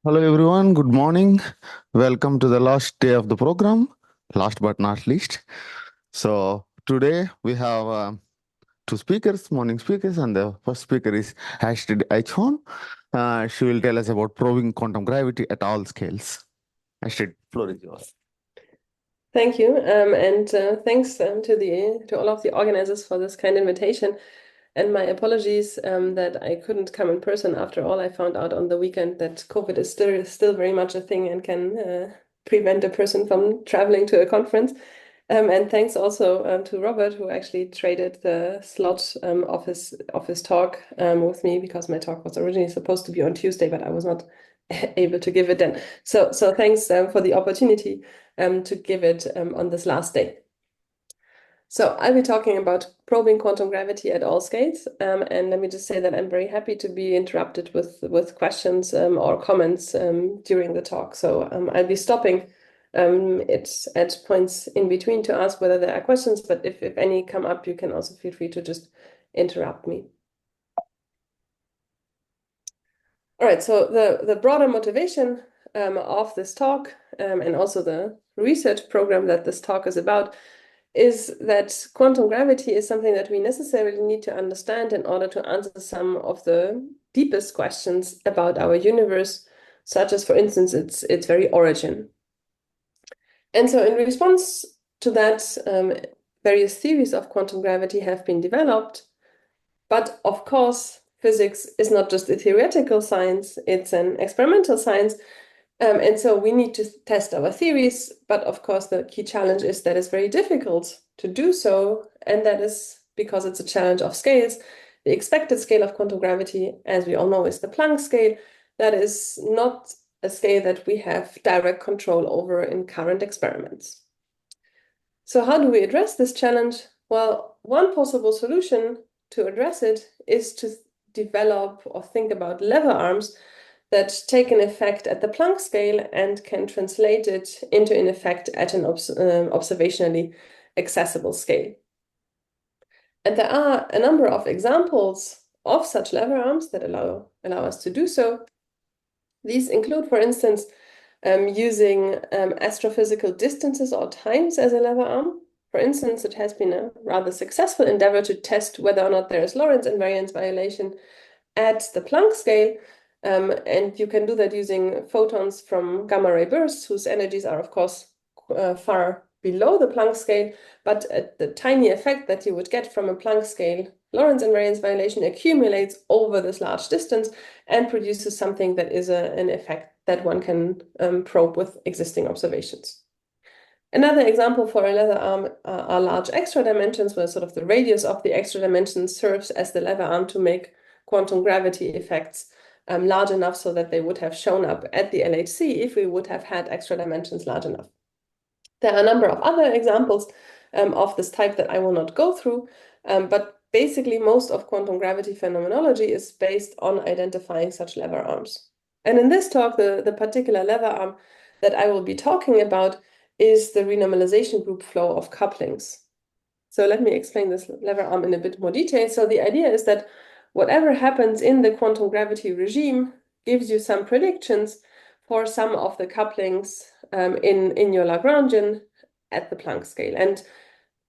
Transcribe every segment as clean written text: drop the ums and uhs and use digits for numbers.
Hello everyone, good morning. Welcome to the last day of the program, last but not least. So today we have two speakers, morning speakers, and the first speaker is Astrid Eichhorn. She will tell us about proving quantum gravity at all scales. Astrid, floor is yours. Thank you, and thanks to all of the organizers for this kind invitation. And my apologies that I couldn't come in person. After all, I found out on the weekend that COVID is still very much a thing and can prevent a person from traveling to a conference. And thanks also to Robert, who actually traded the slot of his talk with me, because my talk was originally supposed to be on Tuesday, but I was not able to give it then. So thanks for the opportunity to give it on this last day. So I'll be talking about probing quantum gravity at all scales. And let me just say that I'm very happy to be interrupted with questions or comments during the talk. So I'll be stopping it at points in between to ask whether there are questions, but if any come up, you can also feel free to just interrupt me. All right, so the broader motivation of this talk and also the research program that this talk is about is that quantum gravity is something that we necessarily need to understand in order to answer some of the deepest questions about our universe, such as, for instance, its very origin. And so in response to that, various theories of quantum gravity have been developed. But of course, physics is not just a theoretical science, it's an experimental science. And so we need to test our theories, but of course the key challenge is that it's very difficult to do so, and that is because it's a challenge of scales. The expected scale of quantum gravity, as we all know, is the Planck scale. That is not a scale that we have direct control over in current experiments. So how do we address this challenge? Well, one possible solution to address it is to develop or think about lever arms that take an effect at the Planck scale and can translate it into an effect at an observationally accessible scale. And there are a number of examples of such lever arms that allow us to do so. These include, for instance, using astrophysical distances or times as a lever arm. For instance, it has been a rather successful endeavor to test whether or not there is Lorentz invariance violation at the Planck scale. And you can do that using photons from gamma ray bursts, whose energies are, of course, far below the Planck scale. But the tiny effect that you would get from a Planck scale Lorentz invariance violation accumulates over this large distance and produces something that is an effect that one can probe with existing observations. Another example for a lever arm are large extra dimensions, where sort of the radius of the extra dimension serves as the lever arm to make quantum gravity effects large enough so that they would have shown up at the LHC if we would have had extra dimensions large enough. There are a number of other examples of this type that I will not go through, but basically most of quantum gravity phenomenology is based on identifying such lever arms. And in this talk, the particular lever arm that I will be talking about is the renormalization group flow of couplings. So let me explain this lever arm in a bit more detail. So the idea is that whatever happens in the quantum gravity regime gives you some predictions for some of the couplings in your Lagrangian at the Planck scale. And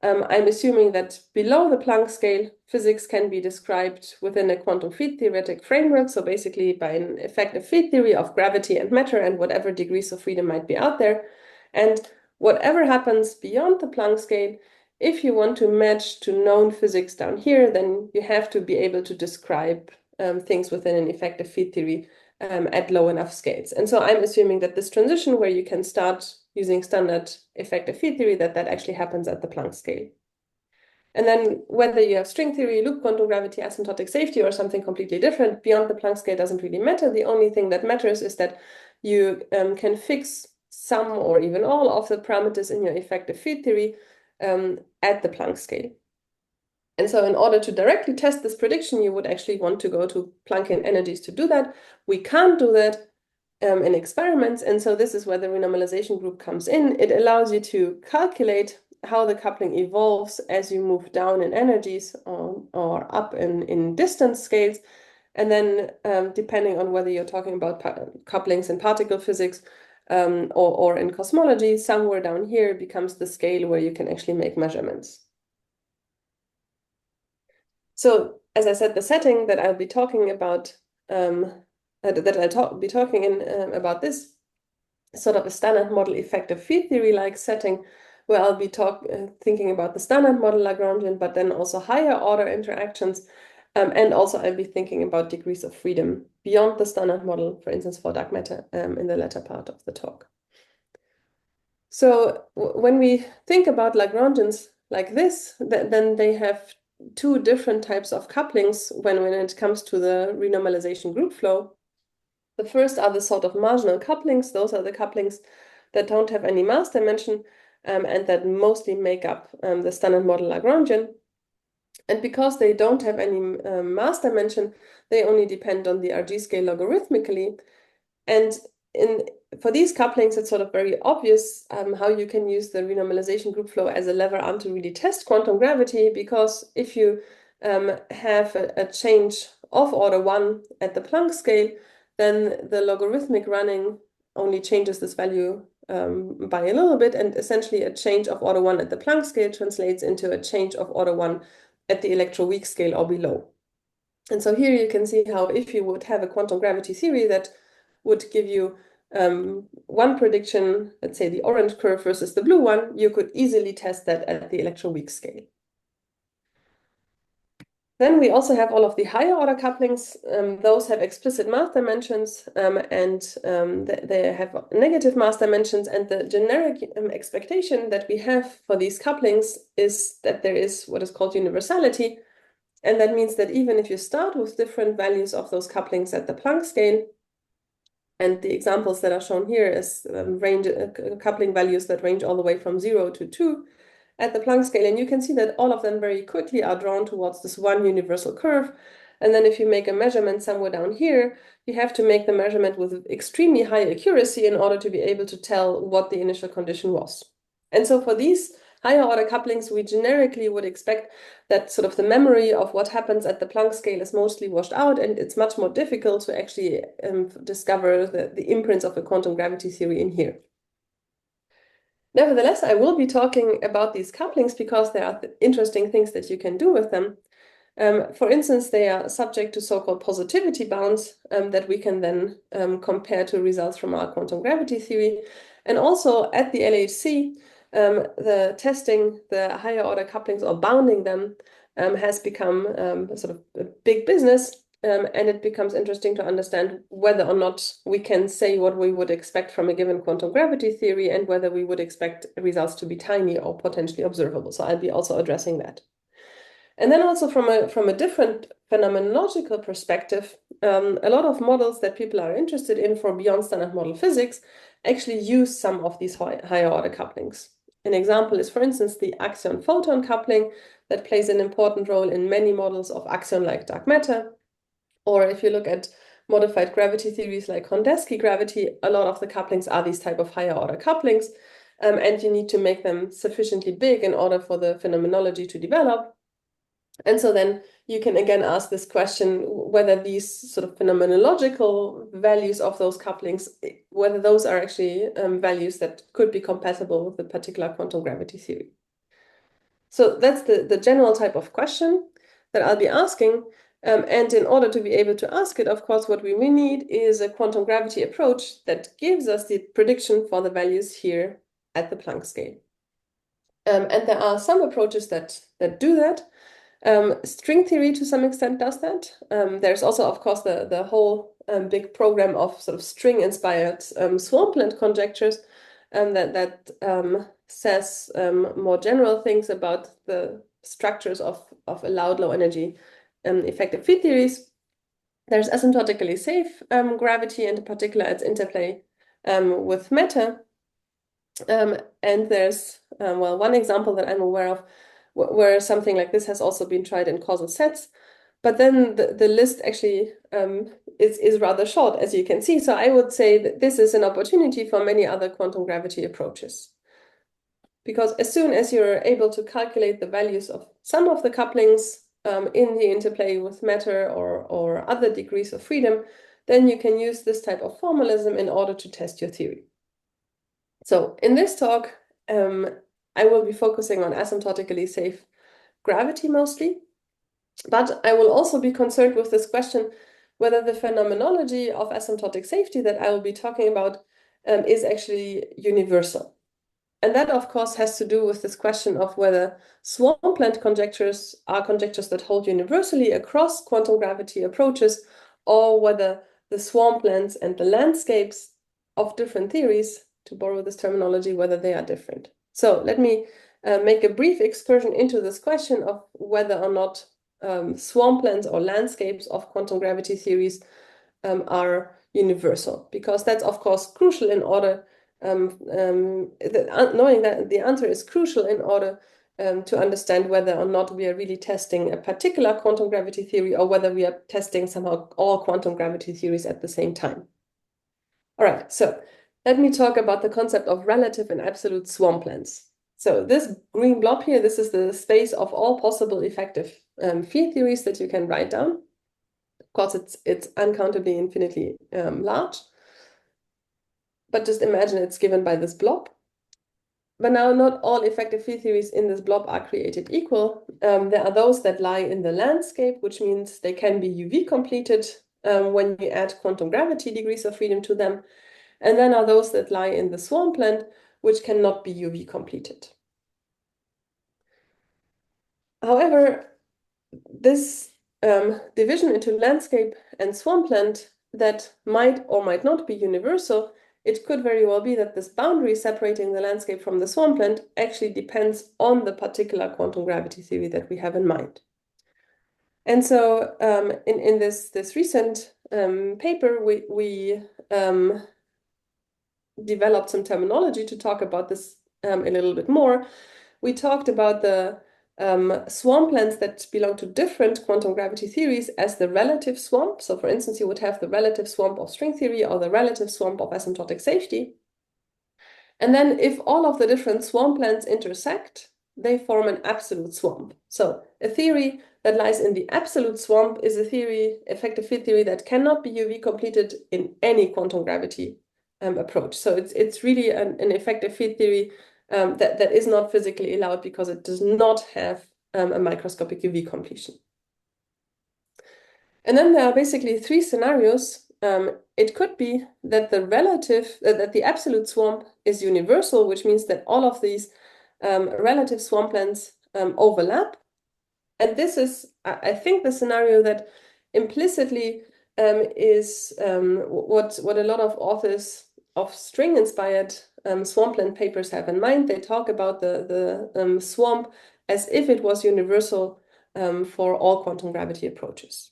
I'm assuming that below the Planck scale, physics can be described within a quantum field theoretic framework. So basically by an effective field theory of gravity and matter and whatever degrees of freedom might be out there. And whatever happens beyond the Planck scale, if you want to match to known physics down here, then you have to be able to describe things within an effective field theory at low enough scales. And so I'm assuming that this transition where you can start using standard effective field theory, that actually happens at the Planck scale. And then whether you have string theory, loop quantum gravity, asymptotic safety, or something completely different beyond the Planck scale doesn't really matter. The only thing that matters is that you can fix some or even all of the parameters in your effective field theory at the Planck scale. And so in order to directly test this prediction, you would actually want to go to Planckian energies to do that. We can't do that in experiments. And so this is where the renormalization group comes in. It allows you to calculate how the coupling evolves as you move down in energies or up in distance scales. And then depending on whether you're talking about couplings in particle physics or in cosmology, somewhere down here becomes the scale where you can actually make measurements. So as I said, the setting that I'll be talking about, be talking in about this sort of a standard model effective field theory-like setting, where I'll be thinking about the standard model Lagrangian, but then also higher order interactions. And also I'll be thinking about degrees of freedom beyond the standard model, for instance, for dark matter in the latter part of the talk. So when we think about Lagrangians like this, then they have two different types of couplings when it comes to the renormalization group flow. The first are the sort of marginal couplings. Those are the couplings that don't have any mass dimension and that mostly make up the standard model Lagrangian. And because they don't have any mass dimension, they only depend on the RG scale logarithmically. And for these couplings, it's sort of very obvious how you can use the renormalization group flow as a lever arm to really test quantum gravity, because if you have a change of order 1 at the Planck scale, then the logarithmic running only changes this value by a little bit, and essentially a change of order 1 at the Planck scale translates into a change of order 1 at the electroweak scale or below. And so here you can see how if you would have a quantum gravity theory that would give you one prediction, let's say the orange curve versus the blue one, you could easily test that at the electroweak scale. Then we also have all of the higher order couplings. Those have explicit mass dimensions and they have negative mass dimensions. And the generic expectation that we have for these couplings is that there is what is called universality. And that means that even if you start with different values of those couplings at the Planck scale, and the examples that are shown here is coupling values that range all the way from 0 to 2 at the Planck scale. And you can see that all of them very quickly are drawn towards this one universal curve. And then if you make a measurement somewhere down here, you have to make the measurement with extremely high accuracy in order to be able to tell what the initial condition was. And so for these higher order couplings, we generically would expect that sort of the memory of what happens at the Planck scale is mostly washed out, and it's much more difficult to actually discover the imprints of a quantum gravity theory in here. Nevertheless, I will be talking about these couplings because there are interesting things that you can do with them. For instance, they are subject to so-called positivity bounds that we can then compare to results from our quantum gravity theory. And also at the LHC, the testing the higher order couplings or bounding them has become sort of a big business. And it becomes interesting to understand whether or not we can say what we would expect from a given quantum gravity theory and whether we would expect results to be tiny or potentially observable. So I'll be also addressing that. And then also from a different phenomenological perspective, a lot of models that people are interested in for beyond standard model physics actually use some of these higher order couplings. An example is, for instance, the axion-photon coupling that plays an important role in many models of axion-like dark matter. Or if you look at modified gravity theories like Hondesky gravity, a lot of the couplings are these type of higher order couplings, and you need to make them sufficiently big in order for the phenomenology to develop. And so then you can again ask this question, whether these sort of phenomenological values of those couplings, whether those are actually values that could be compatible with a particular quantum gravity theory. So that's the general type of question that I'll be asking. And in order to be able to ask it, of course, what we will need is a quantum gravity approach that gives us the prediction for the values here at the Planck scale. And there are some approaches that do that. String theory to some extent does that. There's also, of course, the whole big program of sort of string-inspired swampland conjectures that says more general things about the structures of allowed low energy effective field theories. There's asymptotically safe gravity, and in particular its interplay with matter. And there's, well, one example that I'm aware of where something like this has also been tried in causal sets. But then the list actually is rather short, as you can see. So I would say that this is an opportunity for many other quantum gravity approaches. Because as soon as you're able to calculate the values of some of the couplings in the interplay with matter or other degrees of freedom, then you can use this type of formalism in order to test your theory. So in this talk, I will be focusing on asymptotically safe gravity mostly, but I will also be concerned with this question whether the phenomenology of asymptotic safety that I will be talking about is actually universal. And that, of course, has to do with this question of whether swampland conjectures are conjectures that hold universally across quantum gravity approaches, or whether the swamplands and the landscapes of different theories, to borrow this terminology, whether they are different. So let me make a brief excursion into this question of whether or not swamplands or landscapes of quantum gravity theories are universal, because that's, of course, crucial in order knowing that the answer is crucial in order to understand whether or not we are really testing a particular quantum gravity theory or whether we are testing somehow all quantum gravity theories at the same time. All right, so let me talk about the concept of relative and absolute swamplands. So this green blob here, this is the space of all possible effective field theories that you can write down. Of course, it's uncountably infinitely large. But just imagine it's given by this blob. But now not all effective field theories in this blob are created equal. There are those that lie in the landscape, which means they can be UV completed when you add quantum gravity degrees of freedom to them. And then are those that lie in the swampland, which cannot be UV completed. However, this division into landscape and swampland that might or might not be universal, it could very well be that this boundary separating the landscape from the swampland actually depends on the particular quantum gravity theory that we have in mind. And so in this recent paper, we developed some terminology to talk about this a little bit more. We talked about the swamplands that belong to different quantum gravity theories as the relative swamp. So for instance, you would have the relative swamp of string theory or the relative swamp of asymptotic safety. And then if all of the different swamplands intersect, they form an absolute swamp. So a theory that lies in the absolute swamp is a theory, effective field theory, that cannot be UV completed in any quantum gravity approach. So it's really an effective field theory that is not physically allowed because it does not have a microscopic UV completion. And then there are basically three scenarios. It could be that the absolute swamp is universal, which means that all of these relative swamplands overlap. And this is, I think, the scenario that implicitly is what a lot of authors of string-inspired swampland papers have in mind. They talk about the swamp as if it was universal for all quantum gravity approaches.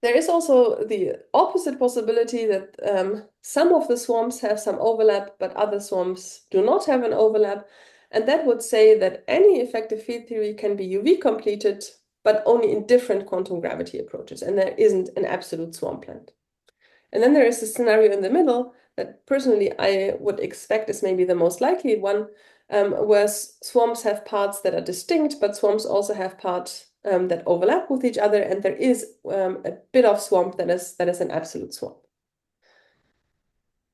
There is also the opposite possibility that some of the swamps have some overlap, but other swamps do not have an overlap. And that would say that any effective field theory can be UV completed, but only in different quantum gravity approaches, and there isn't an absolute swampland. And then there is a scenario in the middle that personally I would expect is maybe the most likely one, where swamps have parts that are distinct, but swamps also have parts that overlap with each other, and there is a bit of swamp that is an absolute swamp.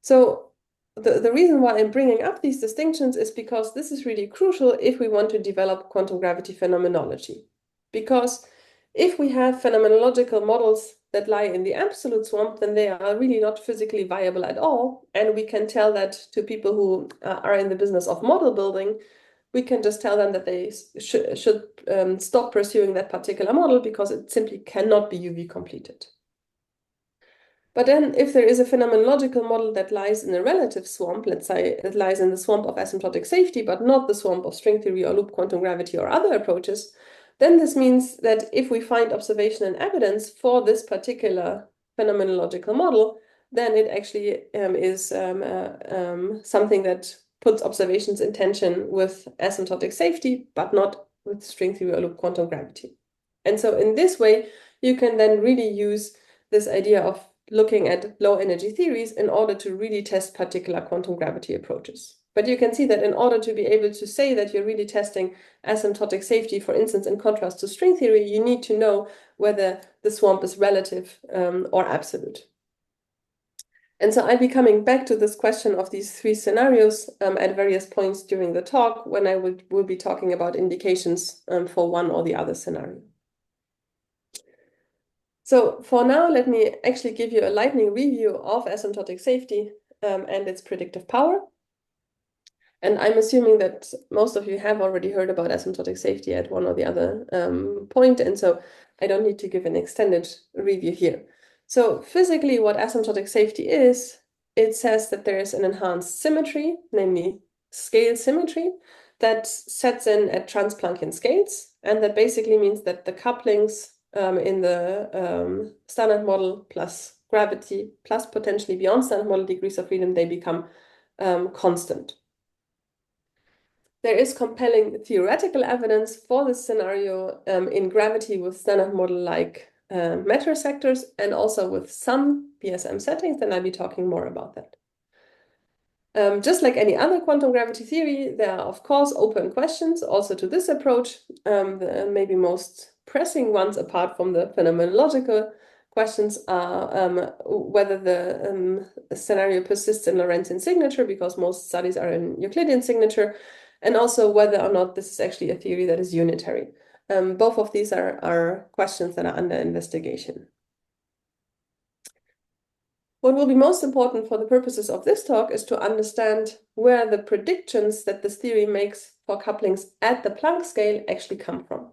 So the reason why I'm bringing up these distinctions is because this is really crucial if we want to develop quantum gravity phenomenology. Because if we have phenomenological models that lie in the absolute swamp, then they are really not physically viable at all. And we can tell that to people who are in the business of model building. We can just tell them that they should stop pursuing that particular model because it simply cannot be UV completed. But then if there is a phenomenological model that lies in a relative swamp, let's say it lies in the swamp of asymptotic safety, but not the swamp of string theory or loop quantum gravity or other approaches, then this means that if we find observation and evidence for this particular phenomenological model, then it actually is something that puts observations in tension with asymptotic safety, but not with string theory or loop quantum gravity. And so in this way, you can then really use this idea of looking at low energy theories in order to really test particular quantum gravity approaches. But you can see that in order to be able to say that you're really testing asymptotic safety, for instance, in contrast to string theory, you need to know whether the swamp is relative or absolute. And so I'll be coming back to this question of these three scenarios at various points during the talk when I will be talking about indications for one or the other scenario. So for now, let me actually give you a lightning review of asymptotic safety and its predictive power. And I'm assuming that most of you have already heard about asymptotic safety at one or the other point, and so I don't need to give an extended review here. So physically, what asymptotic safety is, it says that there is an enhanced symmetry, namely scale symmetry, that sets in at trans-Planckian scales, and that basically means that the couplings in the standard model plus gravity plus potentially beyond standard model degrees of freedom, they become constant. There is compelling theoretical evidence for this scenario in gravity with standard model-like matter sectors and also with some BSM settings, and I'll be talking more about that. Just like any other quantum gravity theory, there are, of course, open questions also to this approach. The maybe most pressing ones, apart from the phenomenological questions, are whether the scenario persists in Lorentzian signature, because most studies are in Euclidean signature, and also whether or not this is actually a theory that is unitary. Both of these are questions that are under investigation. What will be most important for the purposes of this talk is to understand where the predictions that this theory makes for couplings at the Planck scale actually come from.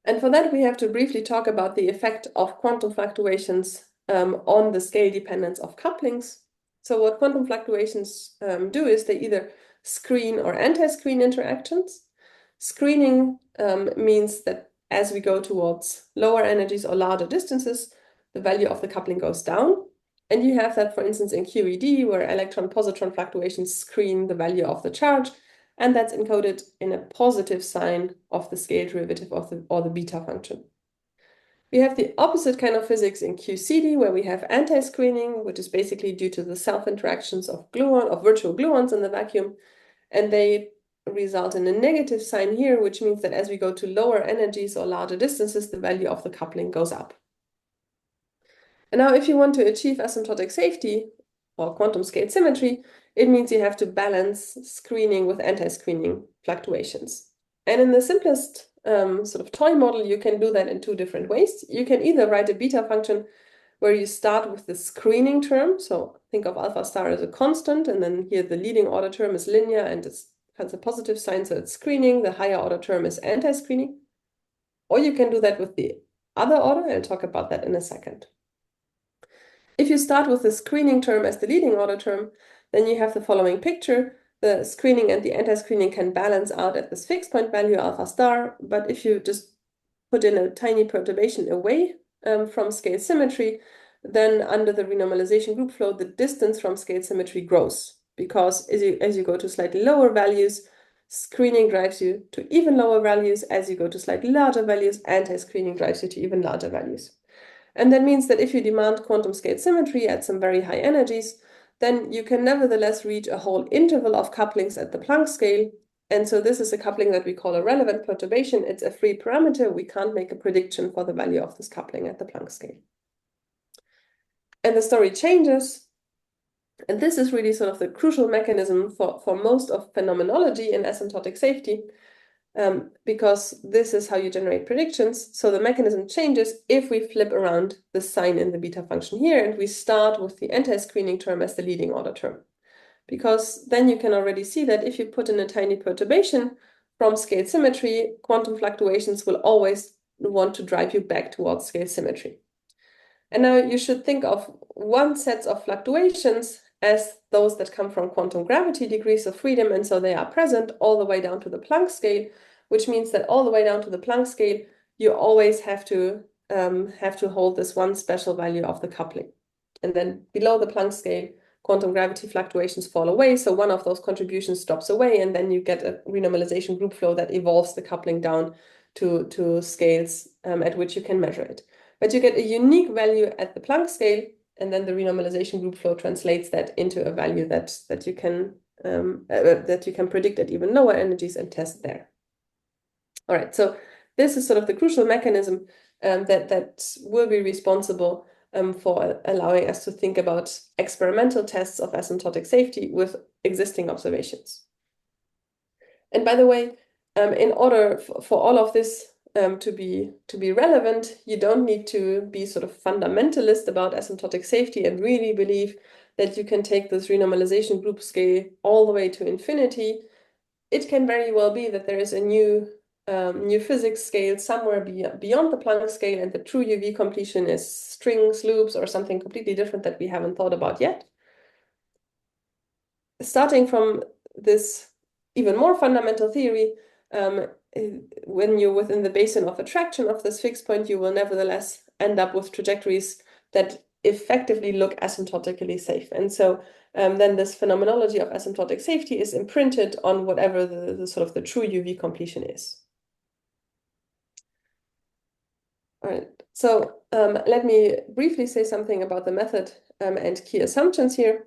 And for that, we have to briefly talk about the effect of quantum fluctuations on the scale dependence of couplings. So what quantum fluctuations do is they either screen or anti-screen interactions. Screening means that as we go towards lower energies or larger distances, the value of the coupling goes down. And you have that, for instance, in QED, where electron-positron fluctuations screen the value of the charge, and that's encoded in a positive sign of the scale derivative or the beta function. We have the opposite kind of physics in QCD, where we have anti-screening, which is basically due to the self-interactions of virtual gluons in the vacuum, and they result in a negative sign here, which means that as we go to lower energies or larger distances, the value of the coupling goes up. And now if you want to achieve asymptotic safety or quantum scale symmetry, it means you have to balance screening with anti-screening fluctuations. And in the simplest sort of toy model, you can do that in two different ways. You can either write a beta function where you start with the screening term. So think of alpha star as a constant, and then here the leading order term is linear and it has a positive sign, so it's screening. The higher order term is anti-screening. Or you can do that with the other order. I'll talk about that in a second. If you start with the screening term as the leading order term, then you have the following picture. The screening and the anti-screening can balance out at this fixed point value alpha star, but if you just put in a tiny perturbation away from scale symmetry, then under the renormalization group flow, the distance from scale symmetry grows, because as you go to slightly lower values, screening drives you to even lower values. As you go to slightly larger values, anti-screening drives you to even larger values. And that means that if you demand quantum scale symmetry at some very high energies, then you can nevertheless reach a whole interval of couplings at the Planck scale. And so this is a coupling that we call a relevant perturbation. It's a free parameter. We can't make a prediction for the value of this coupling at the Planck scale. And the story changes. And this is really sort of the crucial mechanism for most of phenomenology in asymptotic safety. Because this is how you generate predictions. So the mechanism changes if we flip around the sign in the beta function here, and we start with the anti-screening term as the leading order term. Because then you can already see that if you put in a tiny perturbation from scale symmetry, quantum fluctuations will always want to drive you back towards scale symmetry. And now you should think of one set of fluctuations as those that come from quantum gravity degrees of freedom, and so they are present all the way down to the Planck scale, which means that all the way down to the Planck scale, you always have to hold this one special value of the coupling. And then below the Planck scale, quantum gravity fluctuations fall away, so one of those contributions drops away, and then you get a renormalization group flow that evolves the coupling down to scales at which you can measure it. But you get a unique value at the Planck scale, and then the renormalization group flow translates that into a value that you can predict at even lower energies and test there. All right, so this is sort of the crucial mechanism that will be responsible for allowing us to think about experimental tests of asymptotic safety with existing observations. And by the way, in order for all of this to be relevant, you don't need to be sort of fundamentalist about asymptotic safety and really believe that you can take this renormalization group scale all the way to infinity. It can very well be that there is a new physics scale somewhere beyond the Planck scale, and the true UV completion is strings, loops, or something completely different that we haven't thought about yet. Starting from this even more fundamental theory, when you're within the basin of attraction of this fixed point, you will nevertheless end up with trajectories that effectively look asymptotically safe. And so then this phenomenology of asymptotic safety is imprinted on whatever the sort of the true UV completion is. All right, so let me briefly say something about the method and key assumptions here.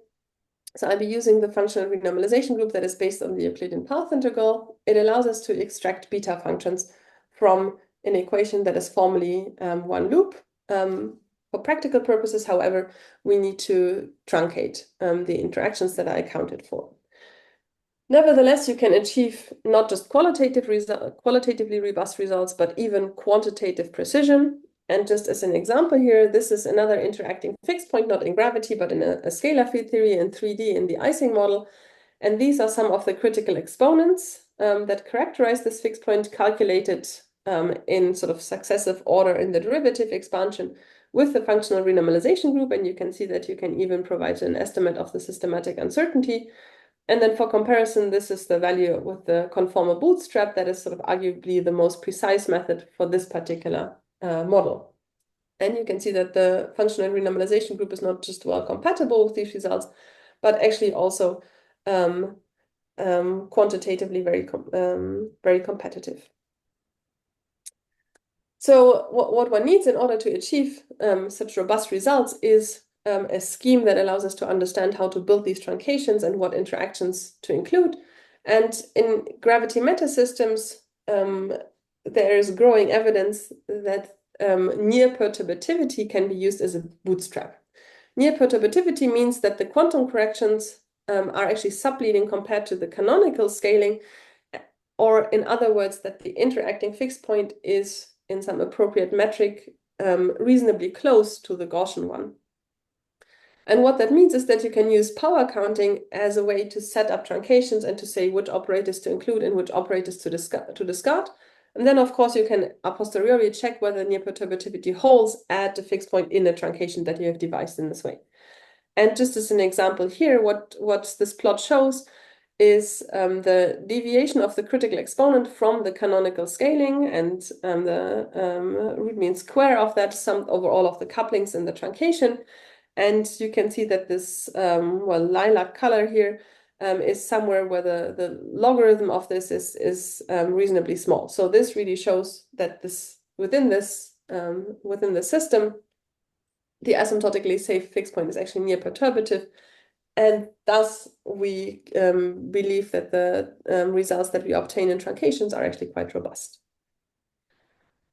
So I'll be using the functional renormalization group that is based on the Euclidean path integral. It allows us to extract beta functions from an equation that is formally one loop. For practical purposes, however, we need to truncate the interactions that are accounted for. Nevertheless, you can achieve not just qualitatively robust results, but even quantitative precision. And just as an example here, this is another interacting fixed point, not in gravity, but in a scalar field theory in 3D in the Ising model. And these are some of the critical exponents that characterize this fixed point, calculated in sort of successive order in the derivative expansion with the functional renormalization group. And you can see that you can even provide an estimate of the systematic uncertainty. And then for comparison, this is the value with the conformal bootstrap that is sort of arguably the most precise method for this particular model. And you can see that the functional renormalization group is not just well compatible with these results, but actually also quantitatively very competitive. So what one needs in order to achieve such robust results is a scheme that allows us to understand how to build these truncations and what interactions to include. And in gravity metasystems, there is growing evidence that near perturbativity can be used as a bootstrap. Near perturbativity means that the quantum corrections are actually subleading compared to the canonical scaling, or in other words, that the interacting fixed point is in some appropriate metric reasonably close to the Gaussian one. And what that means is that you can use power counting as a way to set up truncations and to say which operators to include and which operators to discard. And then, of course, you can a posteriori check whether near perturbativity holds at the fixed point in a truncation that you have devised in this way. And just as an example here, what this plot shows is the deviation of the critical exponent from the canonical scaling, and the root mean square of that summed over all of the couplings in the truncation. And you can see that this lilac color here is somewhere where the logarithm of this is reasonably small. So this really shows that within the system, the asymptotically safe fixed point is actually near perturbative. And thus, we believe that the results that we obtain in truncations are actually quite robust.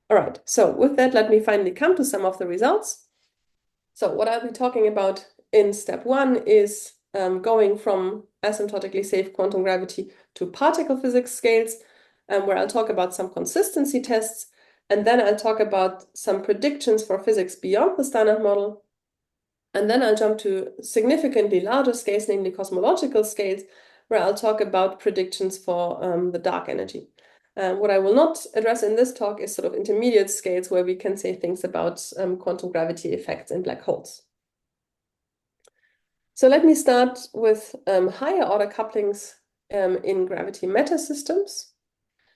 All right, so with that, let me finally come to some of the results. So what I'll be talking about in step one is going from asymptotically safe quantum gravity to particle physics scales, where I'll talk about some consistency tests, and then I'll talk about some predictions for physics beyond the standard model. And then I'll jump to significantly larger scales, namely cosmological scales, where I'll talk about predictions for the dark energy. What I will not address in this talk is sort of intermediate scales where we can say things about quantum gravity effects in black holes. So let me start with higher order couplings in gravity metasystems.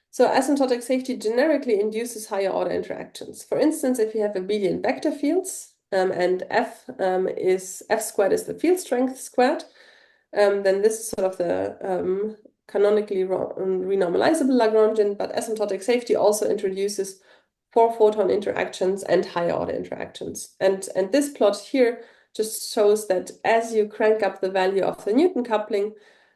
So asymptotic safety generically induces higher order interactions. For instance, if you have abelian vector fields and F squared is the field strength squared, then this is sort of the canonically renormalizable Lagrangian, but asymptotic safety also introduces 4-photon interactions and higher order interactions. And this plot here just shows that as you crank up the value of the Newton coupling,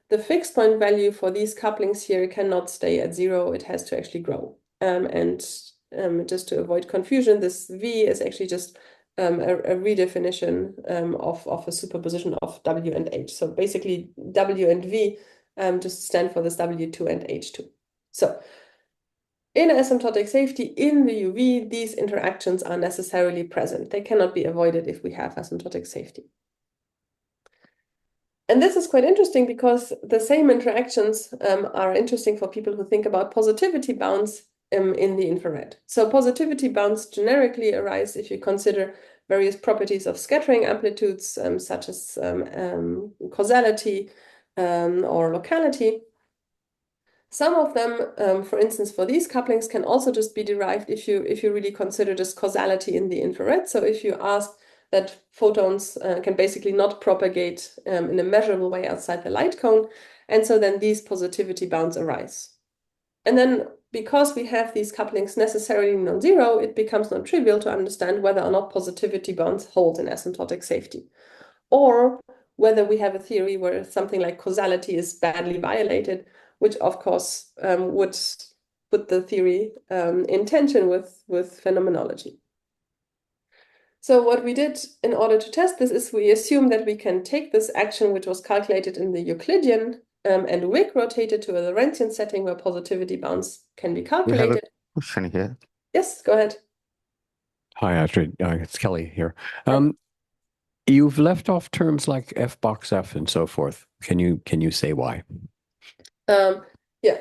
the fixed point value for these couplings here cannot stay at 0. It has to actually grow. And just to avoid confusion, this V is actually just a redefinition of a superposition of W and H. So basically W and V just stand for this W2 and H2. So in asymptotic safety, in the UV, these interactions are necessarily present. They cannot be avoided if we have asymptotic safety. And this is quite interesting because the same interactions are interesting for people who think about positivity bounds in the infrared. So positivity bounds generically arise if you consider various properties of scattering amplitudes, such as causality or locality. Some of them, for instance, for these couplings, can also just be derived if you really consider just causality in the infrared. So if you ask that photons can basically not propagate in a measurable way outside the light cone, and so then these positivity bounds arise. And then because we have these couplings necessarily non-zero, it becomes non-trivial to understand whether or not positivity bounds hold in asymptotic safety, or whether we have a theory where something like causality is badly violated, which of course would put the theory in tension with phenomenology. So what we did in order to test this is we assume that we can take this action, which was calculated in the Euclidean, and Wick rotate it to a Lorentzian setting where positivity bounds can be We have a calculated. question here. Yes, go ahead. Hi, Astrid. It's Kelly here. Hi. You've left off terms like F box F and so forth. Can you say why? Yeah,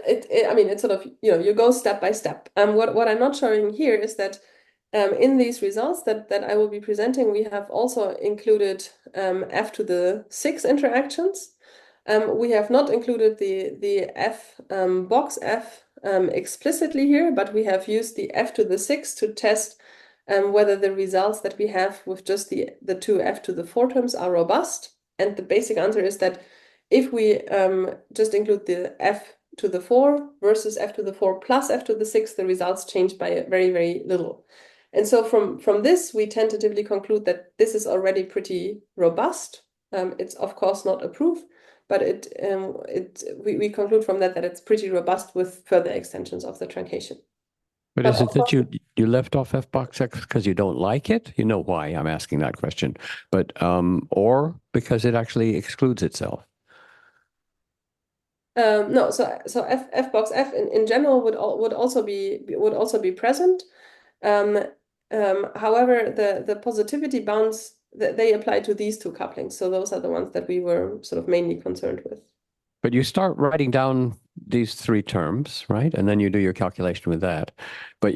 I mean, it's sort of, you go step by step. What I'm not showing here is that in these results that I will be presenting, we have also included F to the 6 interactions. We have not included the F box F explicitly here, but we have used the F to the 6 to test whether the results that we have with just the two F to the 4 terms are robust. And the basic answer is that if we just include the F to the 4 versus F to the 4 plus F to the 6, the results change by very, very little. And so from this, we tentatively conclude that this is already pretty robust. It's of course not a proof, but we conclude from that it's pretty robust with further extensions of the truncation. But is it that you left off F box X because you don't like it? You know why I'm asking that question, but or because it actually excludes itself? No, so F box F in general would also be present. However, the positivity bounds they apply to these two couplings, so those are the ones that we were sort of mainly concerned with. But you start writing down these 3 terms, right? And then you do your calculation with that. But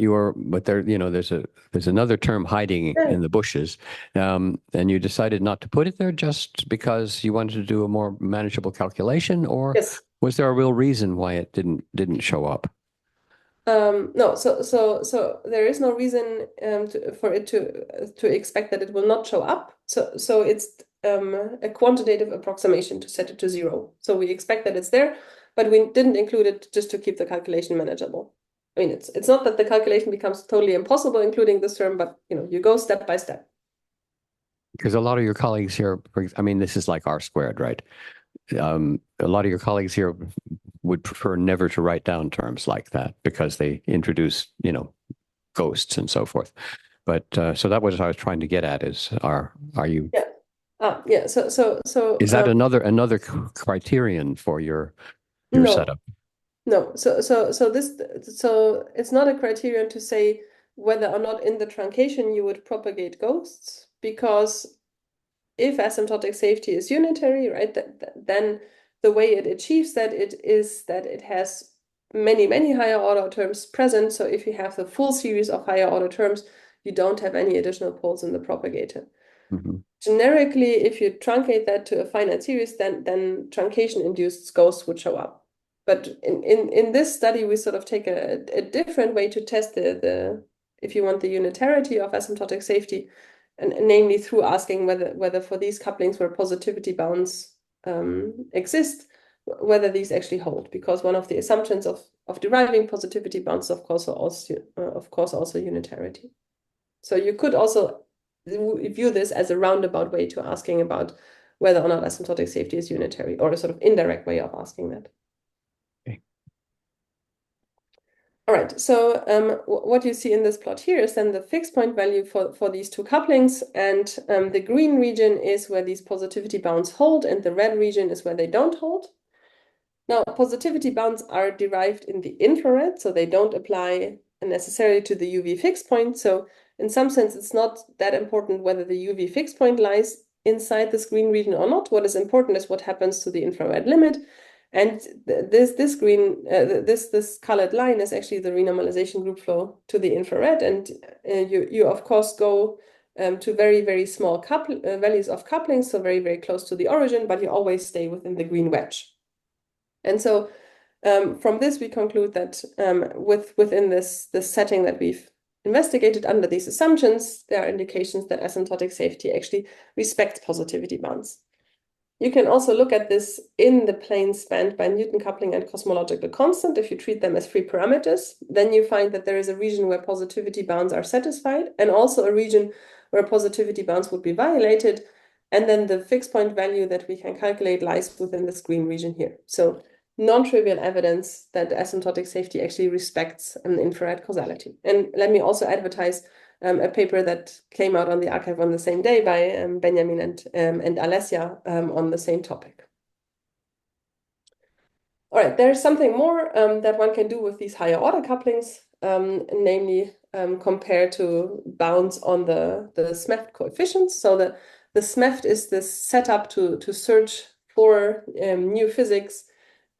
there, there's another term hiding in the bushes, and you decided not to put it there just because you wanted to do a more manageable calculation, or Yes. Was there a real reason why it didn't show up? No, so there is no reason for it to expect that it will not show up. So it's a quantitative approximation to set it to 0. So we expect that it's there, but we didn't include it just to keep the calculation manageable. I mean, it's not that the calculation becomes totally impossible, including this term, but you go step by step. Because a lot of your colleagues here, I mean, this is like R squared, right? A lot of your colleagues here would prefer never to write down terms like that because they introduce, ghosts and so forth. But so that was what I was trying to get at is are you? Yeah. Yeah. So is that another criterion for your no, setup? No. So it's not a criterion to say whether or not in the truncation you would propagate ghosts, because if asymptotic safety is unitary, right, then the way it achieves that it has many, many higher order terms present. So if you have the full series of higher order terms, you don't have any additional poles in the propagator. Mm-hmm. Generically, if you truncate that to a finite series, then truncation-induced ghosts would show up. But in this study, we sort of take a different way to test the if you want, the unitarity of asymptotic safety, and namely through asking whether for these couplings where positivity bounds exist, whether these actually hold, because one of the assumptions of deriving positivity bounds, of course, also unitarity. So you could also view this as a roundabout way to asking about whether or not asymptotic safety is unitary, or a sort of indirect way of asking that. Okay. All right, so what you see in this plot here is then the fixed point value for these two couplings, and the green region is where these positivity bounds hold, and the red region is where they don't hold. Now, positivity bounds are derived in the infrared, so they don't apply necessarily to the UV fixed point. So in some sense, it's not that important whether the UV fixed point lies inside this green region or not. What is important is what happens to the infrared limit. And this green, this colored line is actually the renormalization group flow to the infrared. And you of course go to very, very small values of coupling, so very, very close to the origin, but you always stay within the green wedge. And so from this, we conclude that within this setting that we've investigated under these assumptions, there are indications that asymptotic safety actually respects positivity bounds. You can also look at this in the plane spanned by Newton coupling and cosmological constant. If you treat them as free parameters, then you find that there is a region where positivity bounds are satisfied, and also a region where positivity bounds would be violated. And then the fixed point value that we can calculate lies within this green region here. So non-trivial evidence that asymptotic safety actually respects an infrared causality. And let me also advertise a paper that came out on the arXiv on the same day by Benjamin and Alessia on the same topic. All right, there's something more that one can do with these higher order couplings, namely compare to bounds on the SMEFT coefficients. So the SMEFT is this setup to search for new physics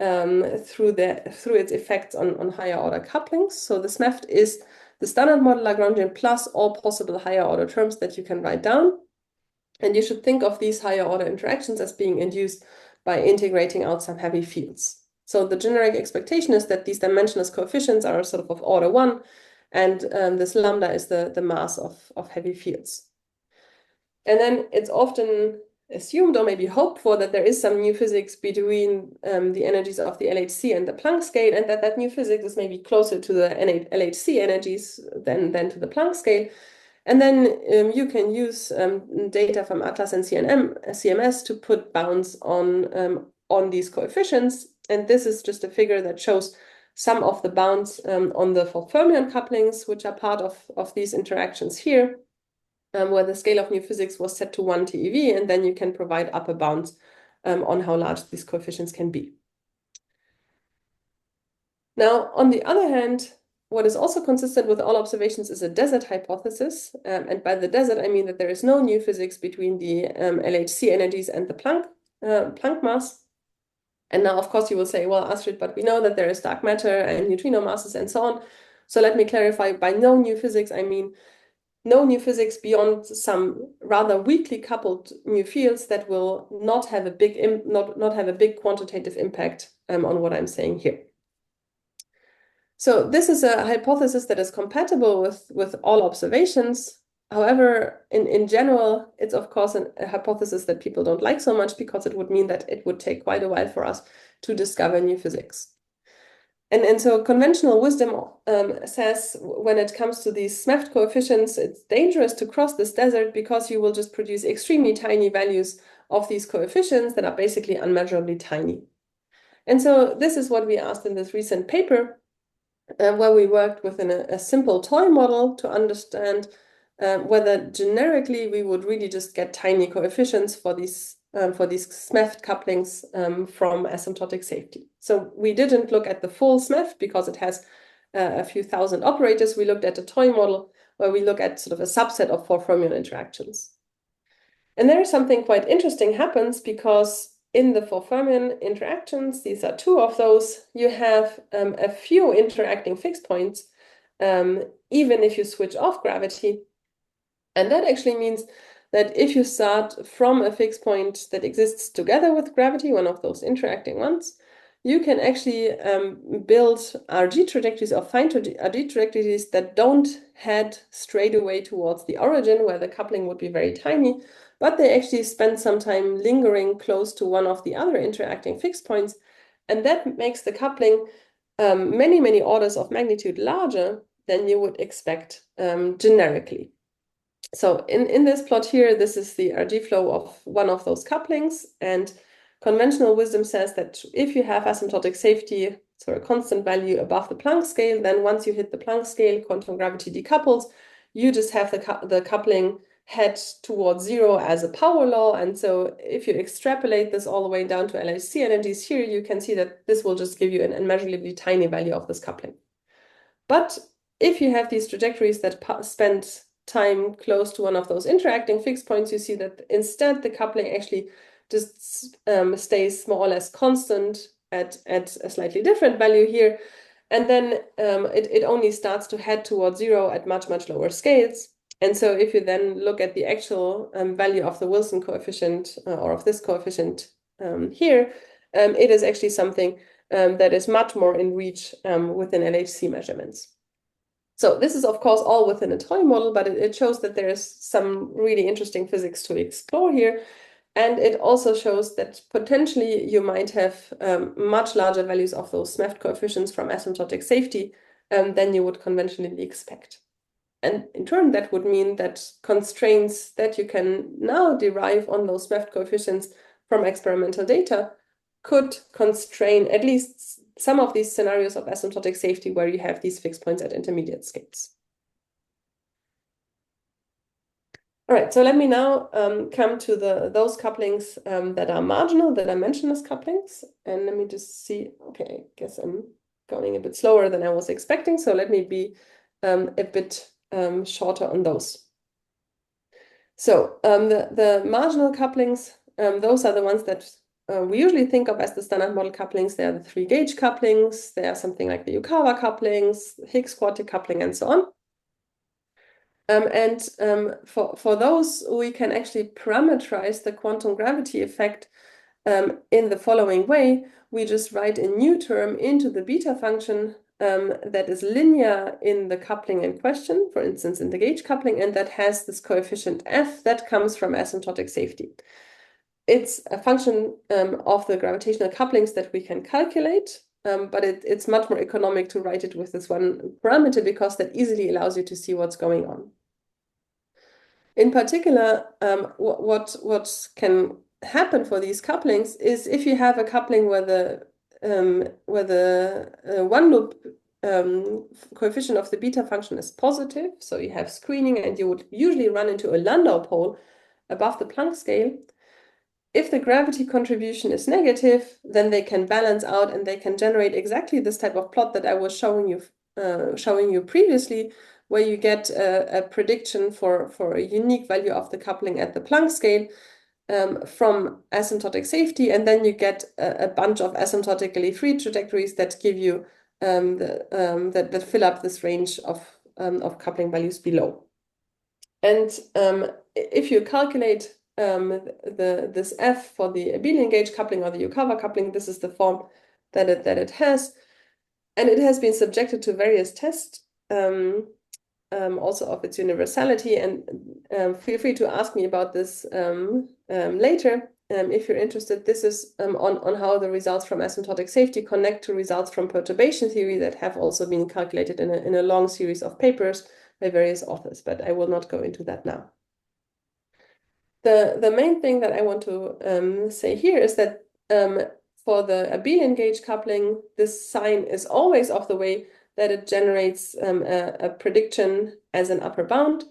through its effects on higher order couplings. So the SMEFT is the standard model Lagrangian plus all possible higher order terms that you can write down. And you should think of these higher order interactions as being induced by integrating out some heavy fields. So the generic expectation is that these dimensionless coefficients are sort of order 1, and this lambda is the mass of heavy fields. And then it's often assumed or maybe hoped for that there is some new physics between the energies of the LHC and the Planck scale, and that new physics is maybe closer to the LHC energies than to the Planck scale. And then you can use data from Atlas and CMS to put bounds on these coefficients. And this is just a figure that shows some of the bounds on the fermion couplings, which are part of these interactions here, where the scale of new physics was set to 1 TeV, and then you can provide upper bounds on how large these coefficients can be. Now, on the other hand, what is also consistent with all observations is a desert hypothesis. And by the desert, I mean that there is no new physics between the LHC energies and the Planck mass. And now, of course, you will say, well, Astrid, but we know that there is dark matter and neutrino masses and so on. So let me clarify, by no new physics, I mean no new physics beyond some rather weakly coupled new fields that will not have a big quantitative impact on what I'm saying here. So this is a hypothesis that is compatible with all observations. However, in general, it's of course a hypothesis that people don't like so much, because it would mean that it would take quite a while for us to discover new physics. And so conventional wisdom says when it comes to these SMEFT coefficients, it's dangerous to cross this desert, because you will just produce extremely tiny values of these coefficients that are basically unmeasurably tiny. And so this is what we asked in this recent paper, where we worked within a simple toy model to understand whether generically we would really just get tiny coefficients for these SMEFT couplings from asymptotic safety. So we didn't look at the full SMEFT because it has a few thousand operators. We looked at a toy model where we look at sort of a subset of 4 fermion interactions. And there is something quite interesting happens, because in the 4 fermion interactions, these are 2 of those, you have a few interacting fixed points, even if you switch off gravity. And that actually means that if you start from a fixed point that exists together with gravity, one of those interacting ones, you can actually build RG trajectories or find RG trajectories that don't head straight away towards the origin, where the coupling would be very tiny, but they actually spend some time lingering close to one of the other interacting fixed points. And that makes the coupling many, many orders of magnitude larger than you would expect generically. So in this plot here, this is the RG flow of one of those couplings, and conventional wisdom says that if you have asymptotic safety, so a constant value above the Planck scale, then once you hit the Planck scale, quantum gravity decouples, you just have the coupling head towards zero as a power law. And so if you extrapolate this all the way down to LHC energies here, you can see that this will just give you an immeasurably tiny value of this coupling. But if you have these trajectories that spend time close to one of those interacting fixed points, you see that instead the coupling actually just stays more or less constant at a slightly different value here. And then it only starts to head towards zero at much, much lower scales. And so if you then look at the actual value of the Wilson coefficient or of this coefficient here, it is actually something that is much more in reach within LHC measurements. So this is, of course, all within a toy model, but it shows that there is some really interesting physics to explore here. And it also shows that potentially you might have much larger values of those SMEFT coefficients from asymptotic safety than you would conventionally expect. And in turn, that would mean that constraints that you can now derive on those SMEFT coefficients from experimental data could constrain at least some of these scenarios of asymptotic safety where you have these fixed points at intermediate scales. All right, so let me now come to those couplings that are marginal, that I mentioned as couplings. And let me just see, okay, I guess I'm going a bit slower than I was expecting. So let me be a bit shorter on those. So the marginal couplings, those are the ones that we usually think of as the standard model couplings. They are the 3-gauge couplings. They are something like the Yukawa couplings, Higgs quartic coupling, and so on. For those, we can actually parameterize the quantum gravity effect in the following way. We just write a new term into the beta function that is linear in the coupling in question, for instance, in the gauge coupling, and that has this coefficient f that comes from asymptotic safety. It's a function of the gravitational couplings that we can calculate, but it's much more economic to write it with this one parameter because that easily allows you to see what's going on. In particular, what can happen for these couplings is if you have a coupling where the one loop coefficient of the beta function is positive, so you have screening and you would usually run into a Landau pole above the Planck scale. If the gravity contribution is negative, then they can balance out and they can generate exactly this type of plot that I was showing you previously, where you get a prediction for a unique value of the coupling at the Planck scale from asymptotic safety, and then you get a bunch of asymptotically free trajectories that give you that fill up this range of coupling values below. And if you calculate this f for the abelian gauge coupling or the Yukawa coupling, this is the form that it has, and it has been subjected to various tests, also of its universality. And feel free to ask me about this later if you're interested. This is on how the results from asymptotic safety connect to results from perturbation theory that have also been calculated in a long series of papers by various authors, but I will not go into that now. The main thing that I want to say here is that for the abelian gauge coupling, this sign is always of the way that it generates a prediction as an upper bound.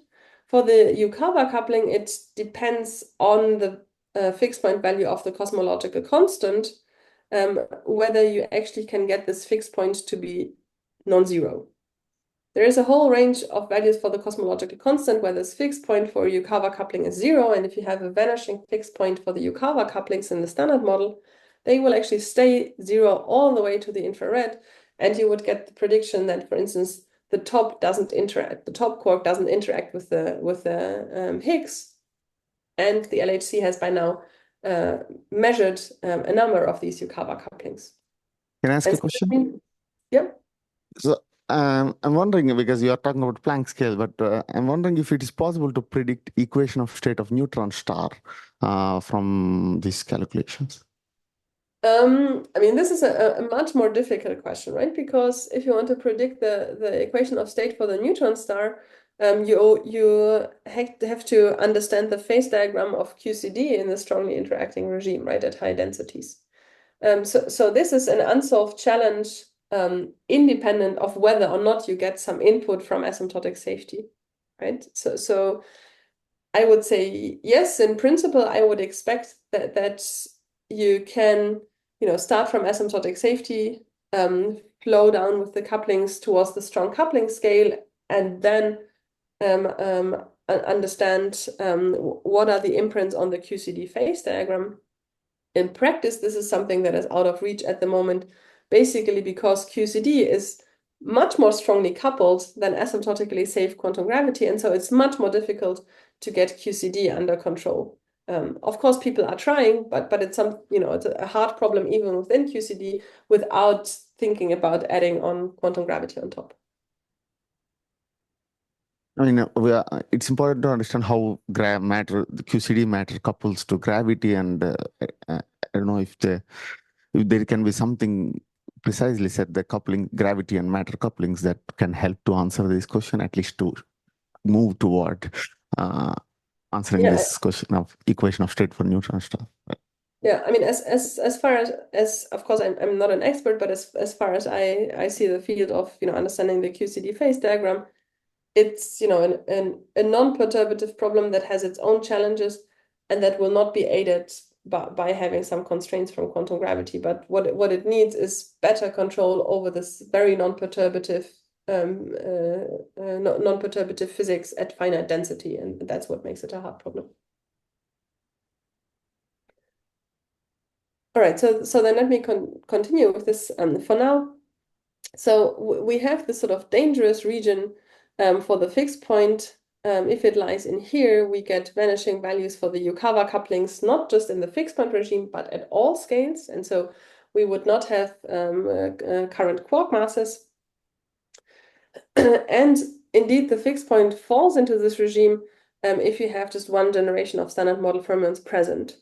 For the Yukawa coupling, it depends on the fixed point value of the cosmological constant, whether you actually can get this fixed point to be non-zero. There is a whole range of values for the cosmological constant where this fixed point for Yukawa coupling is 0. And if you have a vanishing fixed point for the Yukawa couplings in the standard model, they will actually stay 0 all the way to the infrared. And you would get the prediction that, for instance, the top quark doesn't interact with the Higgs. And the LHC has by now measured a number of these Yukawa couplings. Can I ask a question? Yeah. So I'm wondering, because you are talking about Planck scale, but I'm wondering if it is possible to predict equation of state of neutron star from these calculations. I mean, this is a much more difficult question, right? Because if you want to predict the equation of state for the neutron star, you have to understand the phase diagram of QCD in the strongly interacting regime, right, at high densities. So this is an unsolved challenge, independent of whether or not you get some input from asymptotic safety, right? So I would say yes, in principle, I would expect that you can, start from asymptotic safety, flow down with the couplings towards the strong coupling scale, and then understand what are the imprints on the QCD phase diagram. In practice, this is something that is out of reach at the moment, basically because QCD is much more strongly coupled than asymptotically safe quantum gravity, and so it's much more difficult to get QCD under control. Of course, people are trying, but it's it's a hard problem even within QCD without thinking about adding on quantum gravity on top. I mean, it's important to understand how the QCD matter couples to gravity, and I don't know if there can be something precisely said, the coupling, gravity and matter couplings, that can help to answer this question, at least to move toward answering this question of equation of state for neutron stuff. Right? Yeah, I mean, as far as of course I'm not an expert, but as far as I see the field of understanding the QCD phase diagram, it's a non-perturbative problem that has its own challenges and that will not be aided by having some constraints from quantum gravity. But what it needs is better control over this very non-perturbative physics at finite density, and that's what makes it a hard problem. All right, so then let me continue with this for now. So we have this sort of dangerous region for the fixed point. If it lies in here, we get vanishing values for the Yukawa couplings, not just in the fixed point regime, but at all scales. And so we would not have current quark masses. And indeed, the fixed point falls into this regime if you have just one generation of standard model fermions present.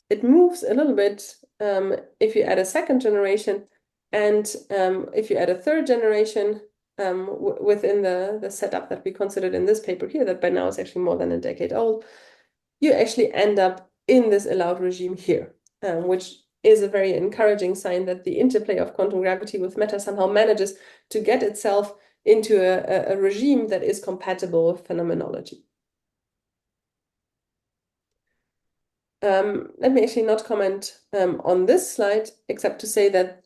It moves a little bit if you add a second generation, and if you add a third generation within the setup that we considered in this paper here, that by now is actually more than a decade old, you actually end up in this allowed regime here, which is a very encouraging sign that the interplay of quantum gravity with matter somehow manages to get itself into a regime that is compatible with phenomenology. Let me actually not comment on this slide, except to say that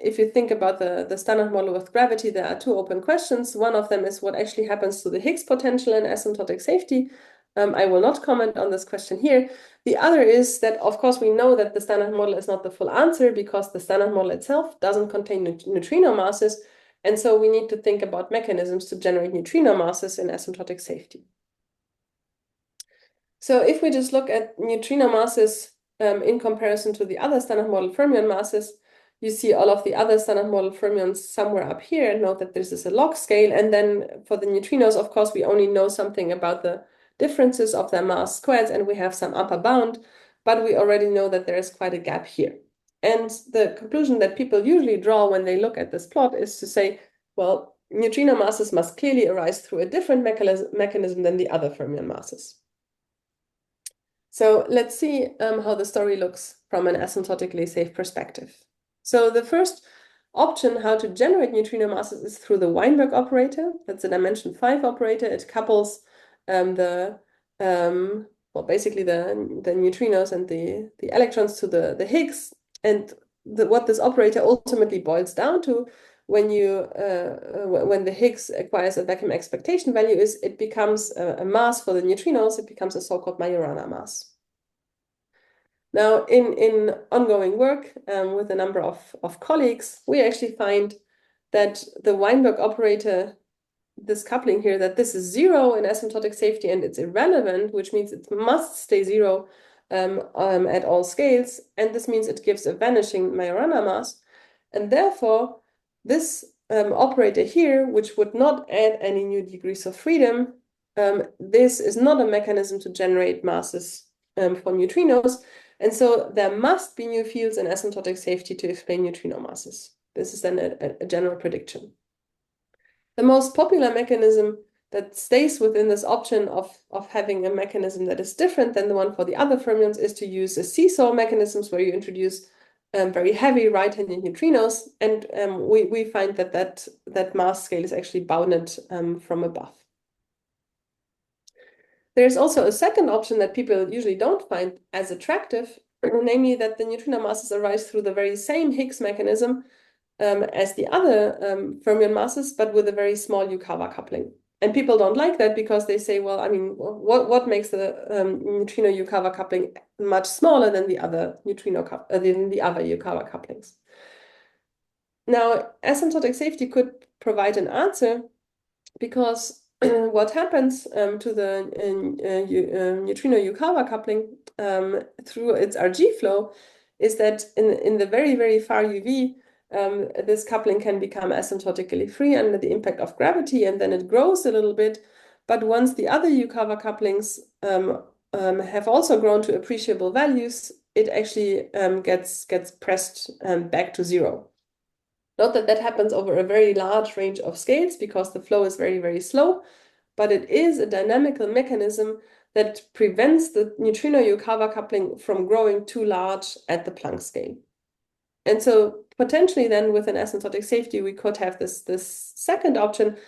if you think about the standard model with gravity, there are two open questions. One of them is what actually happens to the Higgs potential in asymptotic safety. I will not comment on this question here. The other is that, of course, we know that the standard model is not the full answer because the standard model itself doesn't contain neutrino masses. And so we need to think about mechanisms to generate neutrino masses in asymptotic safety. So if we just look at neutrino masses in comparison to the other standard model fermion masses, you see all of the other standard model fermions somewhere up here, and note that this is a log scale. And then for the neutrinos, of course, we only know something about the differences of their mass squared, and we have some upper bound, but we already know that there is quite a gap here. And the conclusion that people usually draw when they look at this plot is to say, well, neutrino masses must clearly arise through a different mechanism than the other fermion masses. So let's see how the story looks from an asymptotically safe perspective. So the first option how to generate neutrino masses is through the Weinberg operator. That's a dimension 5 operator. It couples basically the neutrinos and the electrons to the Higgs. And what this operator ultimately boils down to when the Higgs acquires a vacuum expectation value is it becomes a mass for the neutrinos. It becomes a so-called Majorana mass. Now, in ongoing work with a number of colleagues, we actually find that the Weinberg operator, this coupling here, that this is 0 in asymptotic safety and it's irrelevant, which means it must stay 0 at all scales. And this means it gives a vanishing Majorana mass. And therefore, this operator here, which would not add any new degrees of freedom, this is not a mechanism to generate masses for neutrinos. And so there must be new fields in asymptotic safety to explain neutrino masses. This is then a general prediction. The most popular mechanism that stays within this option of having a mechanism that is different than the one for the other fermions is to use a seesaw mechanisms where you introduce very heavy right-handed neutrinos, and we find that mass scale is actually bounded from above. There's also a second option that people usually don't find as attractive, namely that the neutrino masses arise through the very same Higgs mechanism as the other fermion masses, but with a very small Yukawa coupling. And people don't like that because they say, well, I mean, what makes the neutrino Yukawa coupling much smaller than the other Yukawa couplings? Now, asymptotic safety could provide an answer, because what happens to the neutrino Yukawa coupling through its RG flow is that in the very, very far UV, this coupling can become asymptotically free under the impact of gravity, and then it grows a little bit. But once the other Yukawa couplings have also grown to appreciable values, it actually gets pressed back to zero. Note that that happens over a very large range of scales because the flow is very, very slow, but it is a dynamical mechanism that prevents the neutrino Yukawa coupling from growing too large at the Planck scale. And so potentially then with an asymptotic safety, we could have this second option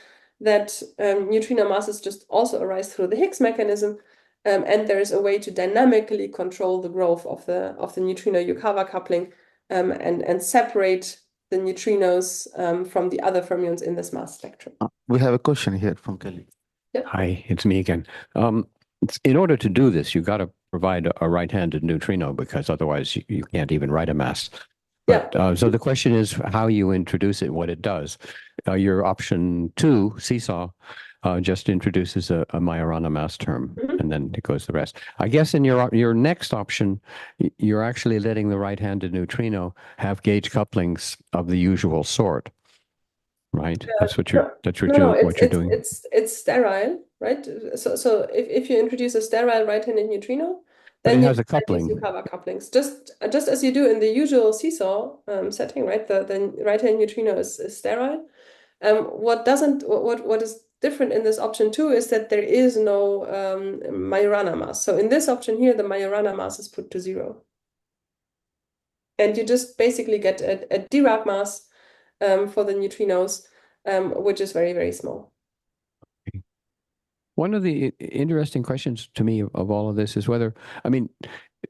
that neutrino masses just also arise through the Higgs mechanism, and there is a way to dynamically control the growth of the neutrino Yukawa coupling and separate the neutrinos from the other fermions in this mass spectrum. We have a question here from Kelly. Yep. Hi, it's me again. In order to do this, you got to provide a right-handed neutrino, because otherwise you can't even write a mass. But, so the question is how you introduce it, what it does. Your option 2, seesaw, just introduces a Majorana mass term, and then it goes the rest. I guess in your next option, you're actually letting the right-handed neutrino have gauge couplings of the usual sort, right? That's what you're doing. It's sterile, right? So if you introduce a sterile right-handed neutrino, but then it has a coupling. Yukawa couplings, just as you do in the usual seesaw setting, right? The right-hand neutrino is sterile. What is different in this option 2 is that there is no Majorana mass. So in this option here, the Majorana mass is put to 0. And you just basically get a Dirac mass for the neutrinos, which is very, very small. One of the interesting questions to me of all of this is whether, I mean,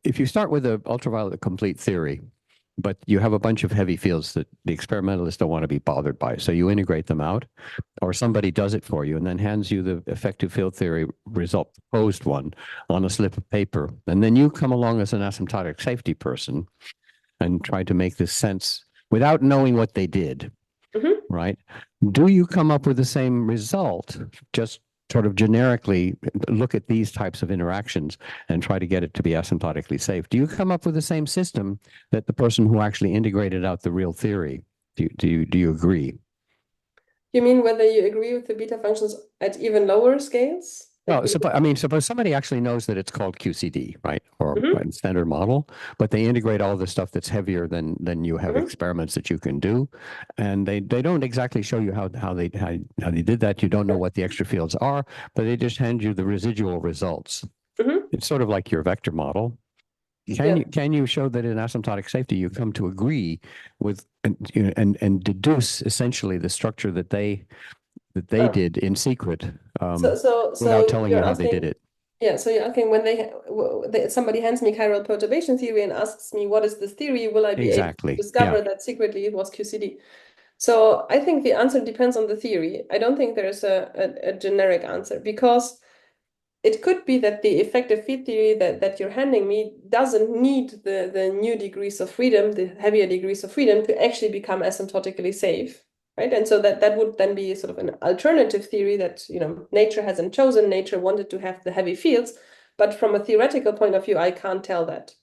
if you start with the ultraviolet complete theory, but you have a bunch of heavy fields that the experimentalists don't want to be bothered by, so you integrate them out, or somebody does it for you and then hands you the effective field theory result, proposed one, on a slip of paper, and then you come along as an asymptotic safety person and try to make this sense without knowing what they did, right? Do you come up with the same result, just sort of generically look at these types of interactions and try to get it to be asymptotically safe? Do you come up with the same system that the person who actually integrated out the real theory? Do you agree? You mean whether you agree with the beta functions at even lower scales? No, suppose somebody actually knows that it's called QCD, right, or standard model, but they integrate all the stuff that's heavier than you have experiments that you can do, and they don't exactly show you how they did that. You don't know what the extra fields are, but they just hand you the residual results. It's sort of like your vector model. Can you show that in asymptotic safety you come to agree with and deduce essentially the structure that they did in secret, without telling you how they did it? Yeah, so you're asking when somebody hands me chiral perturbation theory and asks me what is this theory, will I be able to discover that secretly it was QCD? So I think the answer depends on the theory. I don't think there's a generic answer, because it could be that the effective field theory that you're handing me doesn't need the new degrees of freedom, the heavier degrees of freedom, to actually become asymptotically safe. Right? And so that would then be sort of an alternative theory that, nature hasn't chosen. Nature wanted to have the heavy fields, but from a theoretical point of view, I can't tell that.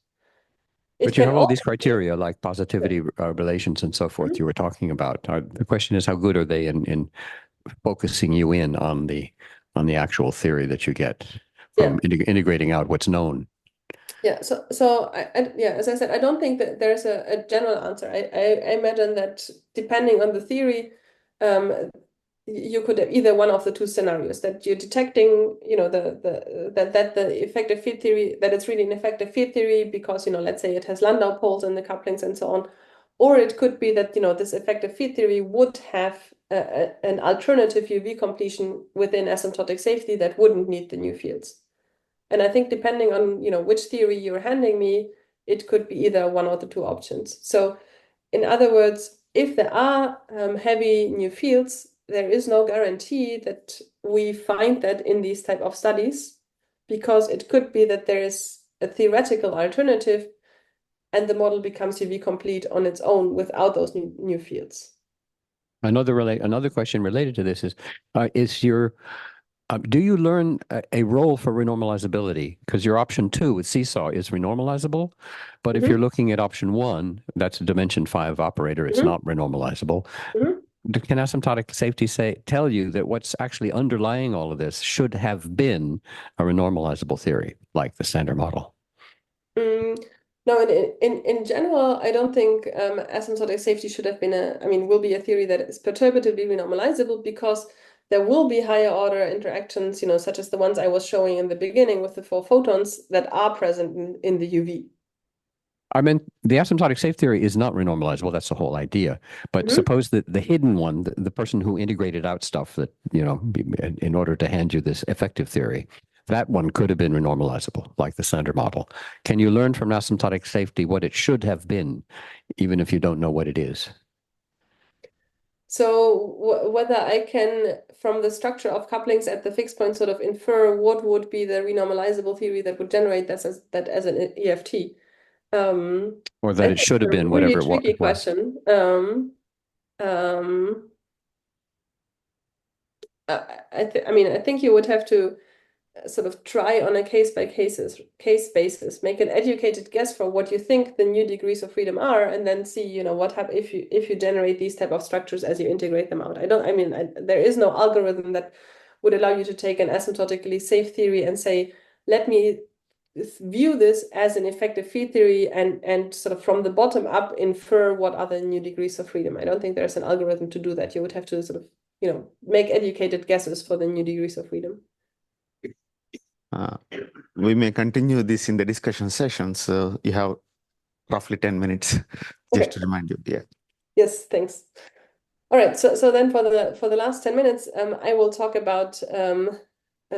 But you have all these criteria like positivity relations and so forth you were talking about. The question is, how good are they in focusing you in on the actual theory that you get from integrating out what's known? Yeah, so as I said, I don't think that there's a general answer. I imagine that depending on the theory, you could have either one of the two scenarios, that you're detecting, that the effective field theory, that it's really an effective field theory because, let's say it has Landau poles in the couplings and so on. Or it could be that, this effective field theory would have an alternative UV completion within asymptotic safety that wouldn't need the new fields. And I think depending on, which theory you're handing me, it could be either one of the two options. So in other words, if there are heavy new fields, there is no guarantee that we find that in these type of studies, because it could be that there is a theoretical alternative and the model becomes UV complete on its own without those new fields. Another question related to this is do you learn a role for renormalizability? Because your option 2 with Seesaw is renormalizable, but if you're looking at option 1, that's a dimension 5 operator, it's not renormalizable. Can asymptotic safety tell you that what's actually underlying all of this should have been a renormalizable theory, like the standard model? No, in general, I don't think asymptotic safety should have been will be a theory that is perturbatively renormalizable, because there will be higher order interactions, such as the ones I was showing in the beginning with the 4 photons that are present in the UV. I mean, the asymptotic safe theory is not renormalizable. That's the whole idea. But suppose that the hidden one, the person who integrated out stuff that, in order to hand you this effective theory, that one could have been renormalizable, like the standard model. Can you learn from asymptotic safety what it should have been, even if you don't know what it is? So whether I can, from the structure of couplings at the fixed point, sort of infer what would be the renormalizable theory that would generate that as an EFT. Or that it should have been, whatever it was. Tricky question. I think you would have to sort of try on a case basis, make an educated guess for what you think the new degrees of freedom are, and then see, what happens if you generate these type of structures as you integrate them out. There is no algorithm that would allow you to take an asymptotically safe theory and say, let me view this as an effective field theory and sort of from the bottom up infer what are the new degrees of freedom. I don't think there's an algorithm to do that. You would have to sort of, make educated guesses for the new degrees of freedom. We may continue this in the discussion session, so you have roughly 10 minutes just to remind you. Yeah. Yes, thanks. All right, so then for the last 10 minutes, I will talk about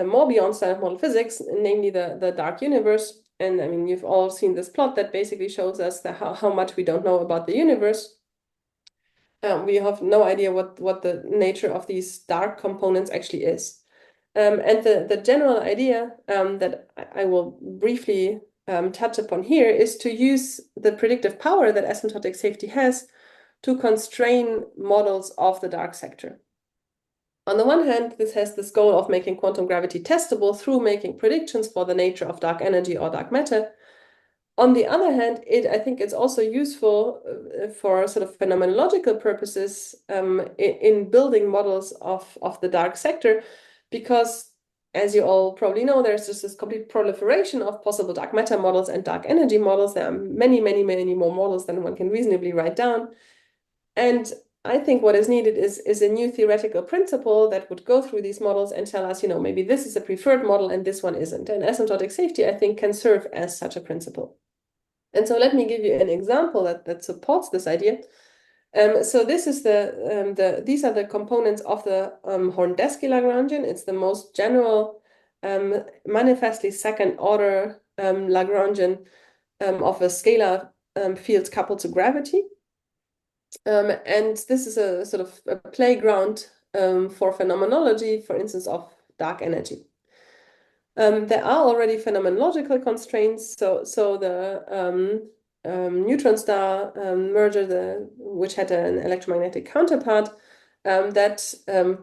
more beyond standard model physics, namely the dark universe. And you've all seen this plot that basically shows us how much we don't know about the universe. We have no idea what the nature of these dark components actually is. And the general idea that I will briefly touch upon here is to use the predictive power that asymptotic safety has to constrain models of the dark sector. On the one hand, this has this goal of making quantum gravity testable through making predictions for the nature of dark energy or dark matter. On the other hand, I think it's also useful for sort of phenomenological purposes in building models of the dark sector, because, as you all probably know, there's just this complete proliferation of possible dark matter models and dark energy models. There are many, many, many more models than one can reasonably write down. And I think what is needed is a new theoretical principle that would go through these models and tell us, maybe this is a preferred model and this one isn't. And asymptotic safety, I think, can serve as such a principle. And so let me give you an example that supports this idea. So this is these are the components of the Horn-Desky Lagrangian. It's the most general, manifestly second order Lagrangian of a scalar field coupled to gravity. And this is a sort of a playground for phenomenology, for instance, of dark energy. There are already phenomenological constraints. So the neutron star merger, which had an electromagnetic counterpart, that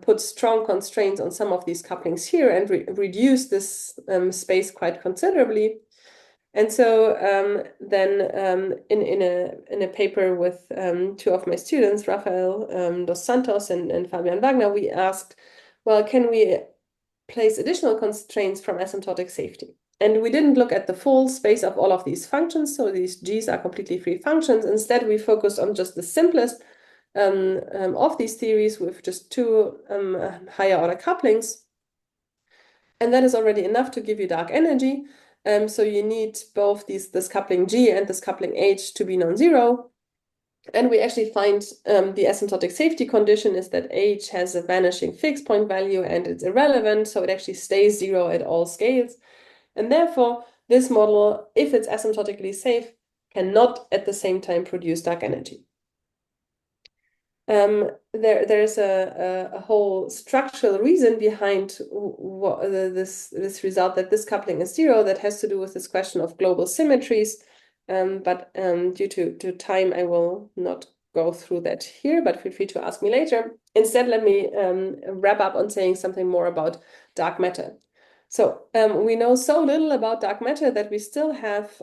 puts strong constraints on some of these couplings here and reduce this space quite considerably. And so then in a paper with 2 of my students, Rafael dos Santos and Fabian Wagner, we asked, well, can we place additional constraints from asymptotic safety? And we didn't look at the full space of all of these functions, so these G's are completely free functions. Instead, we focused on just the simplest of these theories with just two higher order couplings. And that is already enough to give you dark energy. So you need both this coupling G and this coupling H to be non-zero. And we actually find the asymptotic safety condition is that H has a vanishing fixed point value and it's irrelevant, so it actually stays zero at all scales. And therefore, this model, if it's asymptotically safe, cannot at the same time produce dark energy. There's a whole structural reason behind this result that this coupling is zero that has to do with this question of global symmetries. But due to time, I will not go through that here, but feel free to ask me later. Instead, let me wrap up on saying something more about dark matter. So we know so little about dark matter that we still have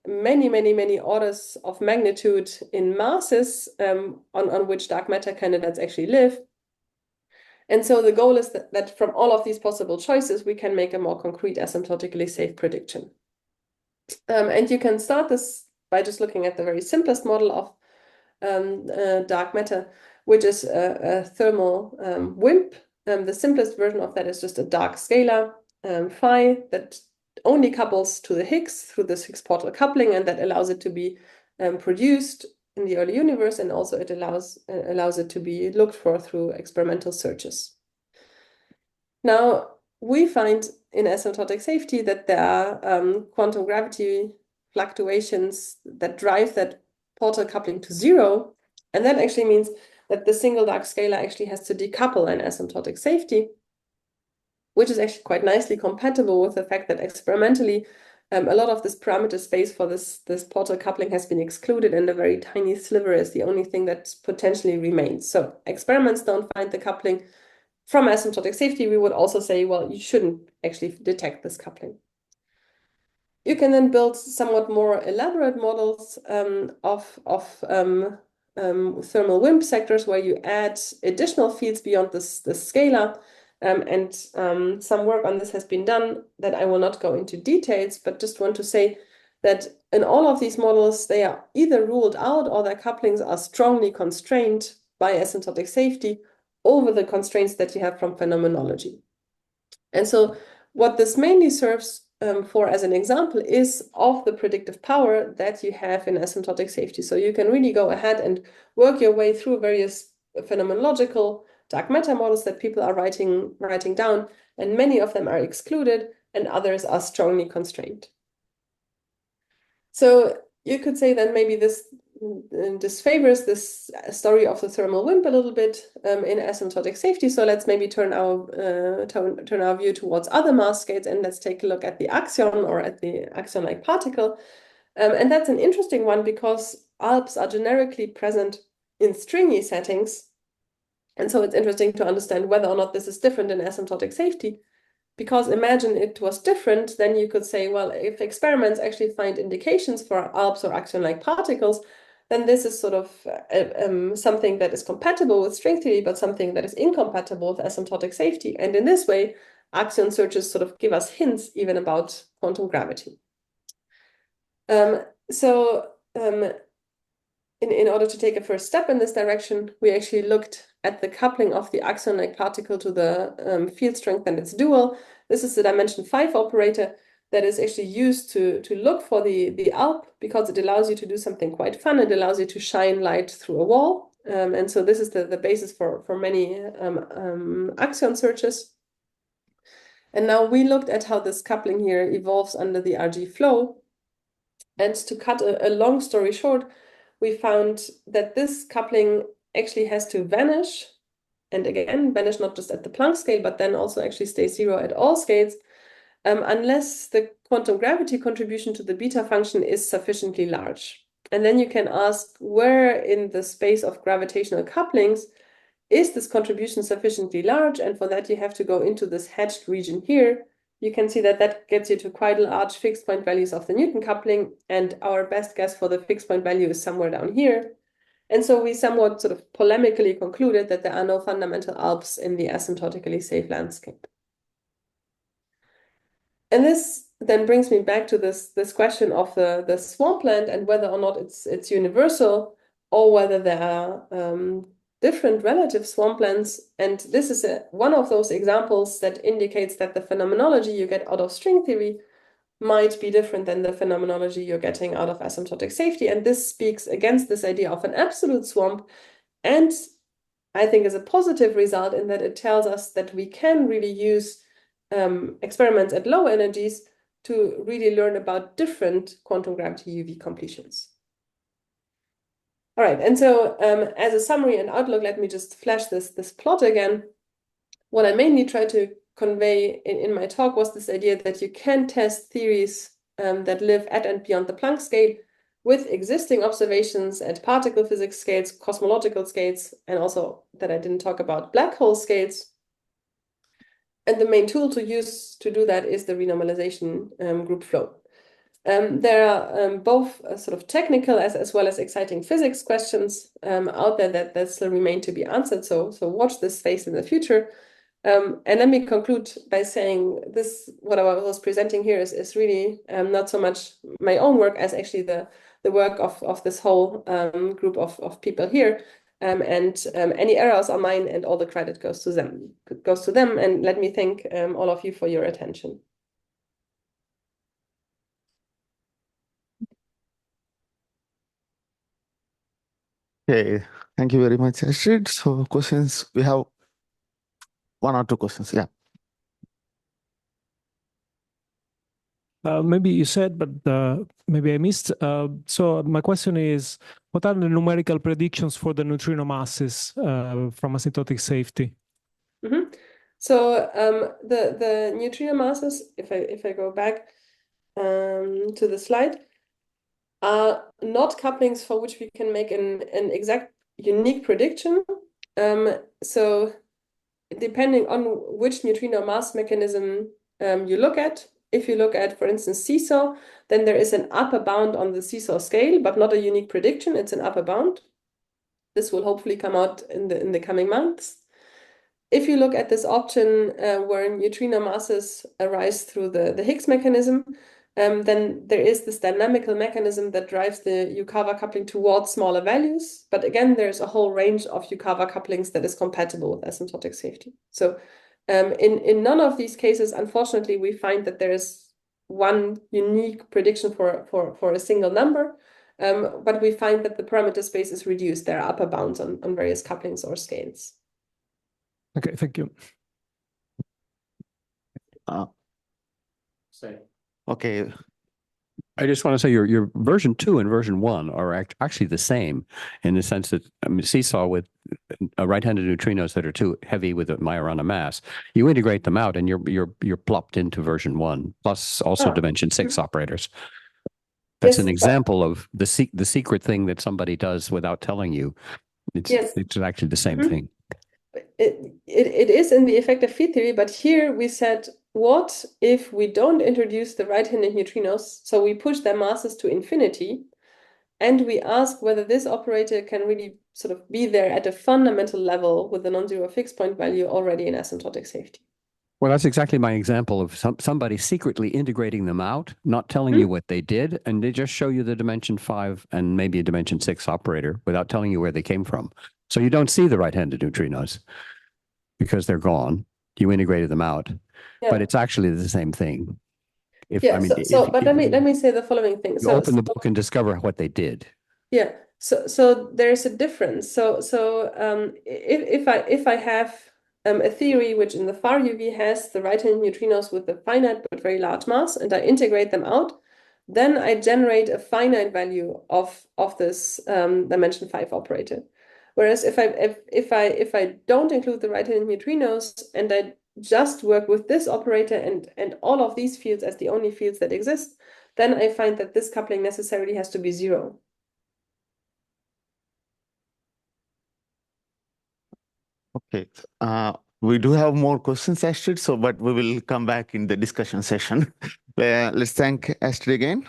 many orders of magnitude in masses on which dark matter candidates actually live. And so the goal is that from all of these possible choices, we can make a more concrete asymptotically safe prediction. And you can start this by just looking at the very simplest model of dark matter, which is a thermal WIMP. The simplest version of that is just a dark scalar phi that only couples to the Higgs through this Higgs portal coupling, and that allows it to be produced in the early universe, and also it allows it to be looked for through experimental searches. Now, we find in asymptotic safety that there are quantum gravity fluctuations that drive that portal coupling to zero, and that actually means that the single dark scalar actually has to decouple in asymptotic safety, which is actually quite nicely compatible with the fact that experimentally a lot of this parameter space for this portal coupling has been excluded, and a very tiny sliver is the only thing that potentially remains. So experiments don't find the coupling. From asymptotic safety, we would also say, well, you shouldn't actually detect this coupling. You can then build somewhat more elaborate models of thermal WIMP sectors where you add additional fields beyond this scalar. And some work on this has been done that I will not go into details, but just want to say that in all of these models, they are either ruled out or their couplings are strongly constrained by asymptotic safety over the constraints that you have from phenomenology. And so what this mainly serves for as an example is of the predictive power that you have in asymptotic safety. So you can really go ahead and work your way through various phenomenological dark matter models that people are writing down, and many of them are excluded and others are strongly constrained. So you could say that maybe this disfavors this story of the thermal WIMP a little bit in asymptotic safety. So let's maybe turn our view towards other mass scales, and let's take a look at the axion or at the axion-like particle. And that's an interesting one because ALPs are generically present in stringy settings. And so it's interesting to understand whether or not this is different in asymptotic safety. Because imagine it was different, then you could say, well, if experiments actually find indications for ALPs or axion-like particles, then this is sort of something that is compatible with string theory, but something that is incompatible with asymptotic safety. And in this way, axion searches sort of give us hints even about quantum gravity. In order to take a first step in this direction, we actually looked at the coupling of the axion-like particle to the field strength and its dual. This is the dimension 5 operator that is actually used to look for the ALP, because it allows you to do something quite fun. It allows you to shine light through a wall. And so this is the basis for many axion searches. And now we looked at how this coupling here evolves under the RG flow. And to cut a long story short, we found that this coupling actually has to vanish, and again, vanish not just at the Planck scale, but then also actually stay zero at all scales, unless the quantum gravity contribution to the beta function is sufficiently large. And then you can ask, where in the space of gravitational couplings is this contribution sufficiently large? And for that, you have to go into this hatched region here. You can see that that gets you to quite large fixed point values of the Newton coupling, and our best guess for the fixed point value is somewhere down here. And so we somewhat sort of polemically concluded that there are no fundamental ALPs in the asymptotically safe landscape. And this then brings me back to this question of the swampland and whether or not it's universal. or whether there are different relative swamplands. And this is one of those examples that indicates that the phenomenology you get out of string theory might be different than the phenomenology you're getting out of asymptotic safety. And this speaks against this idea of an absolute swamp, and I think is a positive result in that it tells us that we can really use experiments at low energies to really learn about different quantum gravity UV completions. All right, and so as a summary and outlook, let me just flash this plot again. What I mainly tried to convey in my talk was this idea that you can test theories that live at and beyond the Planck scale with existing observations at particle physics scales, cosmological scales, and also that I didn't talk about black hole scales. And the main tool to use to do that is the renormalization group flow. There are both sort of technical as well as exciting physics questions out there that still remain to be answered. So watch this space in the future. And let me conclude by saying this, what I was presenting here is really not so much my own work as actually the work of this whole group of people here. And any errors are mine, and all the credit goes to them. And let me thank all of you for your attention. Okay, thank you very much, Astrid. So questions, we have one or two questions. Yeah. Maybe you said, but maybe I missed. So my question is, what are the numerical predictions for the neutrino masses from asymptotic safety? Mm-hmm. So the neutrino masses, if I go back to the slide, are not couplings for which we can make an exact unique prediction. So depending on which neutrino mass mechanism you look at, if you look at, for instance, seesaw, then there is an upper bound on the seesaw scale, but not a unique prediction. It's an upper bound. This will hopefully come out in the coming months. If you look at this option where neutrino masses arise through the Higgs mechanism, then there is this dynamical mechanism that drives the Yukawa coupling towards smaller values. But again, there's a whole range of Yukawa couplings that is compatible with asymptotic safety. So in none of these cases, unfortunately, we find that there is one unique prediction for a single number. But we find that the parameter space is reduced. There are upper bounds on various couplings or scales. Okay, thank you. Okay. I just want to say your version 2 and version 1 are actually the same in the sense that, I mean, seesaw with right-handed neutrinos that are too heavy with a Majorana mass, you integrate them out and you're plopped into version 1, plus also dimension 6 operators. That's an example of the secret thing that somebody does without telling you. It's actually the same thing. It is in the effective field theory, but here we said, what if we don't introduce the right-handed neutrinos, so we push their masses to infinity, and we ask whether this operator can really sort of be there at a fundamental level with a non-zero fixed point value already in asymptotic safety. Well, that's exactly my example of somebody secretly integrating them out, not telling you what they did, and they just show you the dimension 5 and maybe a dimension 6 operator without telling you where they came from. So you don't see the right-handed neutrinos because they're gone. You integrated them out, but it's actually the same thing. But let me say the following thing. You open the book and discover what they did. Yeah. So there's a difference. So if I have a theory which in the far UV has the right-hand neutrinos with a finite but very large mass, and I integrate them out, then I generate a finite value of this dimension 5 operator. Whereas if I don't include the right-hand neutrinos and I just work with this operator and all of these fields as the only fields that exist, then I find that this coupling necessarily has to be 0. Okay. We do have more questions, Astrid, but we will come back in the discussion session. Let's thank Astrid again.